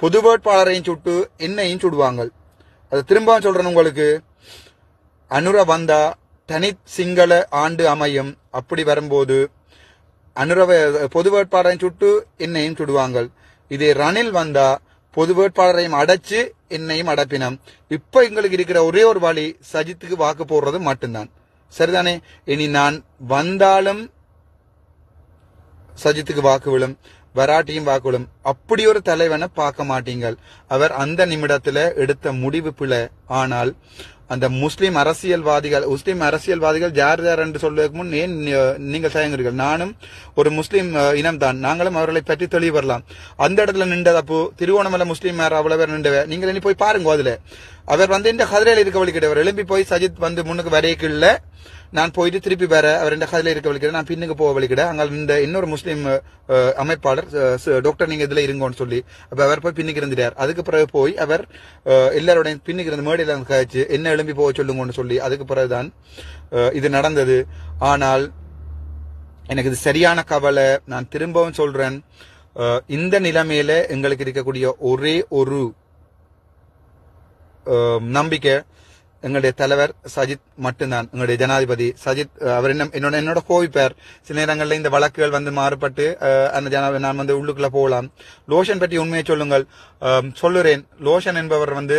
Speaker 1: பொது வேட்பாளரையும் சுட்டு என்னையும் சுடுவாங்க. அது திரும்ப சொல்றேன் உங்களுக்கு, அனுர வந்தா தனி சிங்கள ஆண்டு அமையும். அப்படி வரும்போது அனுரவ பொது வேட்பாளரையும் சுட்டு என்னையும் சுடுவாங்க. இதே ரணில் வந்தா பொது வேட்பாளரையும் அடைச்சு என்னையும் அடைப்பினம். இப்ப எங்களுக்கு இருக்கிற ஒரே ஒரு வழி சஜித்துக்கு வாக்கு போடுறது மட்டும்தான். சரிதானே? இனி நான் வந்தாலும் சஜித்துக்கு வாக்கு விழும், வராட்டியும் வாக்கு விழும். அப்படி ஒரு தலைவனை பார்க்க மாட்டீங்கள். அவர் அந்த நிமிடத்துல எடுத்த முடிவு பிழை. ஆனால் அந்த முஸ்லிம் அரசியல்வாதிகள் யார் யார் என்று சொல்வதற்கு முன் ஏன் நீங்கள் தயங்குறீர்கள்? நானும் ஒரு முஸ்லிம் இனம் தான், நாங்களும் அவர்களை பற்றி தெளிவு வரலாம். அந்த இடத்துல நின்றது அப்போ திருவோணமலை முஸ்லீம் அவ்வளவு பேர் நின்றவ, நீங்கள் இனி போய் பாருங்க. அதுல அவர் வந்து இந்த கதிரையில இருக்க வழிக்கிட்டவர் எழும்பி போய் சஜித் வந்து முன்னுக்கு வரையக்குள்ள நான் போயிட்டு திருப்பி வேற அவர் இந்த கதிரையில இருக்க வழிக்கிட, நான் பின்னுக்கு போக வழிக்கிட. அங்க இந்த இன்னொரு முஸ்லீம் அமைப்பாளர் டாக்டர் நீங்க இதுல இருங்கன்னு சொல்லி அப்ப அவர் போய் பின்னுக்கு இருந்துட்டார். அதுக்கு பிறகு போய் அவர் எல்லாரோட பின்னுக்கு இருந்து மேடையில கழிச்சு என்ன எழும்பி போக சொல்லுங்கன்னு சொல்லி அதுக்கு பிறகுதான் இது நடந்தது. ஆனால் எனக்கு இது சரியான கவலை. நான் திரும்பவும் சொல்றேன், இந்த நிலைமையில எங்களுக்கு இருக்கக்கூடிய ஒரே ஒரு நம்பிக்கை எங்களுடைய தலைவர் சஜித் மட்டும்தான். எங்களுடைய ஜனாதிபதி சஜித் அவர் என்னோட கோவிப்பார். சில நேரங்கள்ல இந்த வழக்குகள் வந்து மாறுபட்டு அந்த நான் வந்து உள்ளுக்குள்ள போகலாம். லோஷன் பற்றி உண்மையை சொல்லுங்கள். சொல்லுறேன், லோஷன் என்பவர் வந்து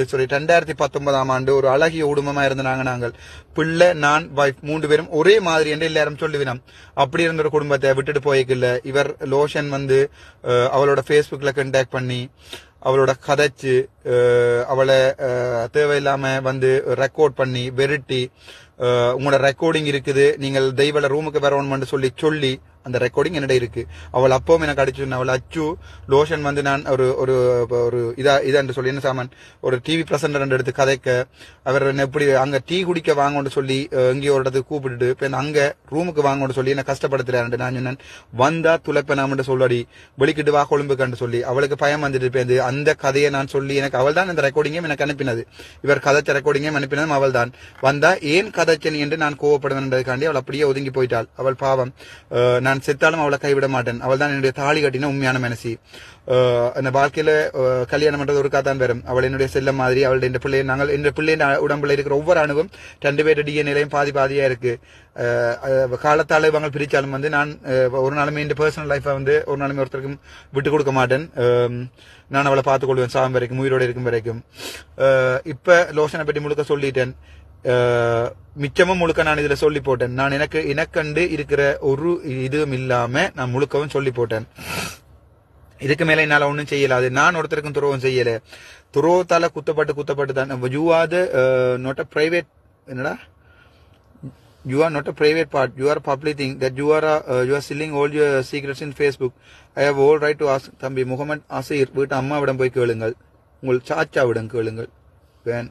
Speaker 1: 2019 ஆண்டு ஒரு அழகிய குடும்பமா இருந்தாங்க. நாங்கள் பிள்ளை, நான், வைஃப் 3 பேரும் ஒரே மாதிரி என்று எல்லாரும் சொல்லுவினோம். அப்படி இருந்த ஒரு குடும்பத்தை விட்டுட்டு போய்க்கல. இவர் லோஷன் வந்து அவளோட பேஸ்புக்ல கண்டாக்ட் பண்ணி அவளோட கதைச்சு அவளை தேவையில்லாம வந்து ரெக்கார்ட் பண்ணி வெறுட்டி உங்களோட ரெக்கார்டிங் இருக்குது, நீங்கள் தெய்வல ரூமுக்கு வரணும்னு சொல்லி அந்த ரெக்கார்டிங் என்னிட இருக்கு. அவள் அப்பவும் எனக்கு அடிச்சு அவள் அச்சு லோஷன் வந்து நான் ஒரு இதான்னு சொல்லி என்ன சாமான் ஒரு டிவி பிரசன்டர் எடுத்து கதைக்க அவர் எப்படி அங்க டீ குடிக்க வாங்கன்னு சொல்லி எங்கேயோ ஒரு இடத்துக்கு கூப்பிட்டுட்டு இப்ப அங்க ரூமுக்கு வாங்கன்னு சொல்லி என்ன கஷ்டப்படுத்துறாரு. நான் சொன்னேன் வந்தா துளைப்பனாமன்னு சொல்லி வெளிக்கிட்டு வா கொழும்புக்கான்னு சொல்லி அவளுக்கு பயம் வந்துட்டு இருப்பேன். அந்த கதையை நான் சொல்லி எனக்கு அவள் தான் இந்த ரெக்கார்டிங்கையும் எனக்கு அனுப்பினது. இவர் கதைச்ச ரெக்கார்டிங்கையும் அனுப்பினதும் அவள் தான். வந்தா ஏன் கதைச்சனி என்று நான் கோவப்படுவேன்றதுக்காண்டி அவள் அப்படியே ஒதுங்கி போயிட்டாள். அவள் பாவம். நான் செத்தாலும் அவளை கைவிட மாட்டேன். அவள் தான் என்னுடைய தாலி கட்டின உண்மையான மனசி. அந்த வாழ்க்கையில கல்யாணம் பண்றது ஒரு காத்தான் வரும். அவள் என்னுடைய செல்ல மாதிரி அவளுடைய இந்த பிள்ளை நாங்கள் இந்த பிள்ளையின் உடம்புல இருக்கிற ஒவ்வொரு அணுவும் 2 பேர் டிஎன்ஏலையும் பாதியா இருக்கு. காலத்தால இவங்க பிரிச்சாலும் வந்து நான் ஒரு நாளுமே இந்த பர்சனல் லைஃபை வந்து ஒரு நாளுமே ஒருத்தருக்கும் விட்டு கொடுக்க மாட்டேன். நான் அவளை பார்த்துக் கொள்வேன் சாகும் வரைக்கும், உயிரோடு இருக்கும் வரைக்கும். இப்ப லோஷனை பற்றி முழுக்க சொல்லிட்டேன். மிச்சமும் முழுக்க நான் இதுல சொல்லி போட்டேன். நான் எனக்கண்டு இருக்கிற ஒரு இதுவும் இல்லாம நான் முழுக்கவும் சொல்லி போட்டேன். இதுக்கு மேல என்னால ஒன்னும் செய்யலாது. நான் ஒருத்தருக்கும் துரோகம் செய்யல. துரோகத்தால குத்தப்பட்டு தான். You are not a private என்னடா you are not a private part, you are a public thing, that you are selling all your secrets in Facebook. I have all right to ask. தம்பி முகமது அசீர் வீட்டு அம்மாவிடம் போய் கேளுங்கள், உங்கள் சாச்சாவிடம் கேளுங்கள், van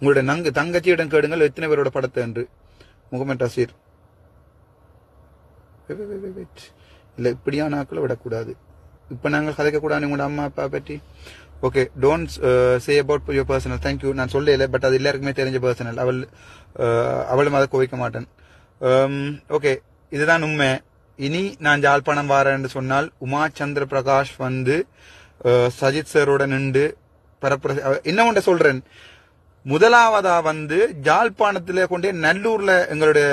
Speaker 1: உங்களுடைய தங்கச்சியிடம் கேளுங்கள் எத்தனை பேரோட படத்தை என்று. முகமது அசீர் இல்ல இப்படியான ஆக்களை விடக்கூடாது. இப்ப நாங்கள் கதைக்க கூடாது உங்களோட அம்மா அப்பா பற்றி. Okay, don't say about your personal. Thank you. நான் சொல்லல, பட் அது எல்லாருக்குமே தெரிஞ்ச பர்சனல். அவளும் அதை கோவிக்க மாட்டேன். ஓகே, இதுதான் உண்மை. இனி நான் ஜாழ்ப்பாணம் வாரேன்னு சொன்னால் உமா சந்திர பிரகாஷ் வந்து சஜித் சாரோட நின்று என்ன ஒன்றை சொல்றேன். முதலாவதா வந்து ஜாழ்ப்பாணத்துல கொண்டே நல்லூர்ல எங்களுடைய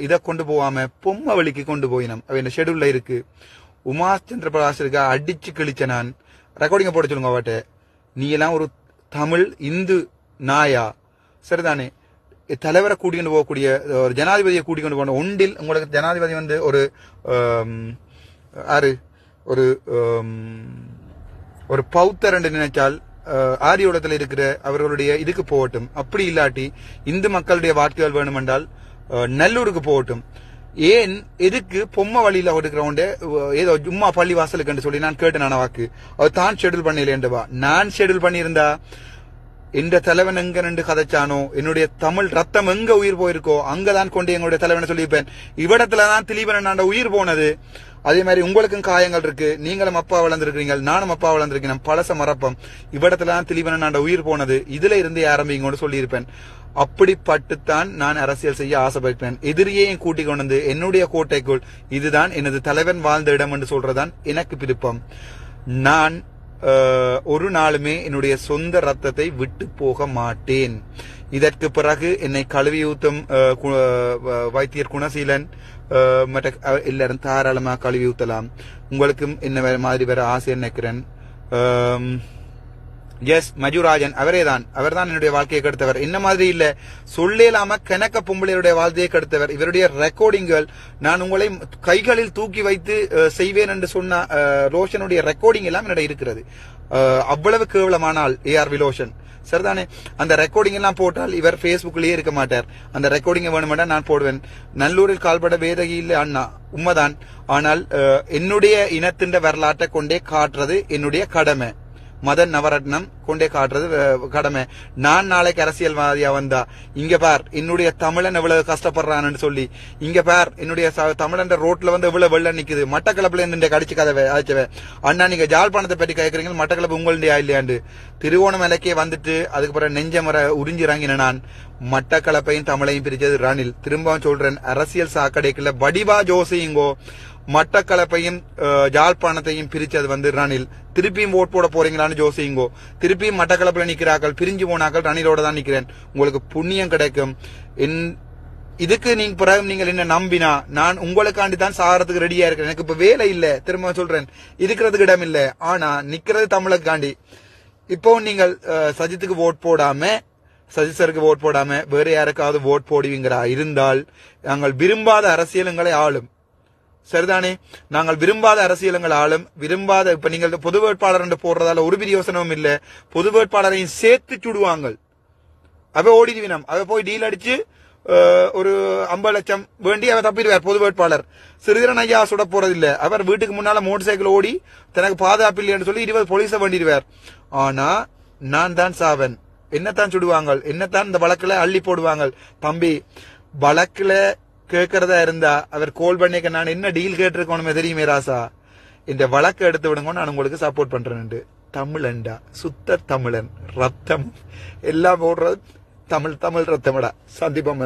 Speaker 1: இதை கொண்டு போகாம பொம்மை வழிக்கு கொண்டு போயினோம். அவன் ஷெடியூல்ல இருக்கு. உமா சந்திர பிரகாஷ் இருக்க அடிச்சு கிழிச்ச நான் ரெக்கார்டிங்க போட சொல்லுங்க அவட்ட. நீ எல்லாம் ஒரு தமிழ் இந்து நாயா? சரிதானே? தலைவரை கூட்டிக்கொண்டு போகக்கூடிய ஒரு ஜனாதிபதியை கூட்டிக்கொண்டு போன ஒன்றில் உங்களுக்கு ஜனாதிபதி வந்து ஒரு ஒரு பௌத்தர் என்று நினைச்சால் ஆரியோடத்துல இருக்கிற அவர்களுடைய இதுக்கு போகட்டும். அப்படி இல்லாட்டி இந்து மக்களுடைய வாக்குகள் வேணுமென்றால் நல்லூருக்கு போகட்டும். ஏன் எதுக்கு பொம்மை வழியில இருக்கிறவங்க ஏதோ சும்மா பள்ளி வாசலுக்கு சொல்லி நான் கேட்டேன். வாக்கு அவர் தான் ஷெடியூல் பண்ணலேன்டவா? நான் ஷெடியூல் பண்ணியிருந்தா எந்த தலைவன் எங்க நின்று கதைச்சானோ, என்னுடைய தமிழ் ரத்தம் எங்க உயிர் போயிருக்கோ அங்கதான் கொண்டு எங்களுடைய தலைவனை சொல்லியிருப்பேன். இவ்விடத்துலதான் திலீபன் உயிர் போனது. அதே மாதிரி உங்களுக்கும் காயங்கள் இருக்கு. நீங்களும் அப்பா வளர்ந்துருக்கீங்க, நானும் அப்பா வளர்ந்துருக்கேன். பழச மரப்பம் இவ்விடத்துலதான் திலீபன் உயிர் போனது. இதுல இருந்து ஆரம்பிங்கன்னு சொல்லியிருப்பேன். அப்படிப்பட்டுத்தான் நான் அரசியல் செய்ய ஆசைப்பட்டேன். எதிரியையும் கூட்டிக் கொண்டு வந்து என்னுடைய கோட்டைக்குள் இதுதான் எனது தலைவன் வாழ்ந்த இடம் என்று சொல்றதான் எனக்கு விருப்பம். நான் ஒரு நாளுமே என்னுடைய சொந்த ரத்தத்தை விட்டு போக மாட்டேன். இதற்கு பிறகு என்னை கழுவி ஊத்தும் வைத்தியர் குணசீலன் மற்ற எல்லாரும் தாராளமா கழுவி ஊத்தலாம். உங்களுக்கும் என்ன மாதிரி வேற ஆசை நினைக்கிறேன். எஸ், மஜுராஜன் அவர்தான் என்னுடைய வாழ்க்கையை கெடுத்தவர். என்ன மாதிரி இல்ல சொல்லலாம கணக்க பொம்பளையுடைய வாழ்க்கையை கெடுத்தவர். இவருடைய ரெக்கார்டிங்கள் நான் உங்களை கைகளில் தூக்கி வைத்து செய்வேன் என்று சொன்ன ரோஷனுடைய ரெக்கார்டிங் எல்லாம் என்னிட இருக்கிறது. அவ்வளவு கேவலமானால் ஏஆர் விலோஷன் சரிதானே? அந்த ரெக்கார்டிங் எல்லாம் போட்டால் இவர் பேஸ்புக்லயே இருக்க மாட்டார். அந்த ரெக்கார்டிங் வேணுமெண்டா நான் போடுவேன். நல்லூரில் கால்பட வேதகி இல்ல அண்ணா உண்மைதான். ஆனால் என்னுடைய இனத்தின் வரலாற்றை கொண்டே காட்டுறது என்னுடைய கடமை. மதன் நவரத்னம் கொண்டே காட்டுறது கடமை. நான் நாளைக்கு அரசியல்வாதியா வந்தா இங்க பார் என்னுடைய தமிழன் எவ்வளவு கஷ்டப்படுறான்னு சொல்லி, இங்க பார் என்னுடைய தமிழன் ரோட்ல வந்து எவ்வளவு வெள்ள நிக்குது, மட்டக்களப்புல இருந்து கடிச்சு கதவை அழைச்சவ அண்ணா நீங்க ஜாழ்ப்பாணத்தை பற்றி கேட்கறீங்க, மட்டக்களப்பு உங்களுடைய இல்லையாண்டு திருவோணமலைக்கே வந்துட்டு அதுக்கு பிறகு நெஞ்சமர உறிஞ்சிறாங்கின நான். மட்டக்களப்பையும் தமிழையும் பிரிச்சது ரணில். திரும்பவும் சொல்றேன், அரசியல் சாக்கடைக்குள்ள வடிவா ஜோசிங்கோ மட்டக்களப்பையும் ஜாழ்ப்பாணத்தையும் பிரிச்சது வந்து ரணில். திருப்பியும் ஓட் போட போறீங்களான்னு ஜோசிங்கோ. திருப்பியும் மட்டக்களப்புல நிக்கிறார்கள், பிரிஞ்சு போனாக்கள் ரணிலோட தான் நிக்கிறேன். உங்களுக்கு புண்ணியம் கிடைக்கும். இதுக்கு நீங்க பிறகு நீங்கள் என்ன நம்பினா நான் உங்களுக்காண்டி தான் சாகிறதுக்கு ரெடியா இருக்கிறேன். எனக்கு இப்ப வேலை இல்ல, திரும்ப சொல்றேன், இருக்கிறதுக்கு இடம் இல்ல. ஆனா நிக்கிறது தமிழுக்காண்டி. இப்போ நீங்கள் சஜித்துக்கு ஓட் போடாம, சஜித் சருக்கு ஓட் போடாம வேற யாருக்காவது ஓட் போடுவீங்கிறா இருந்தால் நாங்கள் விரும்பாத அரசியலுங்களை ஆளும். சரிதானே? நாங்கள் விரும்பாத அரசியலுங்கள் ஆளும். விரும்பாத இப்ப நீங்கள் பொது வேட்பாளர் என்று போடுறதால ஒரு பிரயோசனமும் இல்ல. பொது வேட்பாளரையும் சேர்த்து சுடுவாங்க. அவ ஓடிடுவினம். அவ போய் டீல் அடிச்சு ஒரு 50 லட்சம் வேண்டி அவர் தப்பிடுவார் பொது வேட்பாளர். சிறிதரன் ஐயா சுட போறதில்ல. அவர் வீட்டுக்கு முன்னால மோட்டர் சைக்கிள் ஓடி தனக்கு பாதுகாப்பு இல்லைன்னு சொல்லி 20 போலீஸ வேண்டிடுவார். ஆனா நான் தான் சாவன், என்னத்தான் சுடுவாங்க, என்னத்தான் இந்த வழக்குல அள்ளி போடுவாங்க. தம்பி, வழக்குல கேட்கறதா இருந்தா அவர் கோல் பண்ணிக்க நான் என்ன டீல் கேட்டிருக்கோனுமே தெரியுமே ராசா, இந்த வழக்கை எடுத்து விடுங்க, நான் உங்களுக்கு சப்போர்ட் பண்றேன். தமிழன்டா, சுத்த தமிழன், ரத்தம் எல்லாம் போடுறது தமிழ் ரத்தமடா. சந்திப்போம்.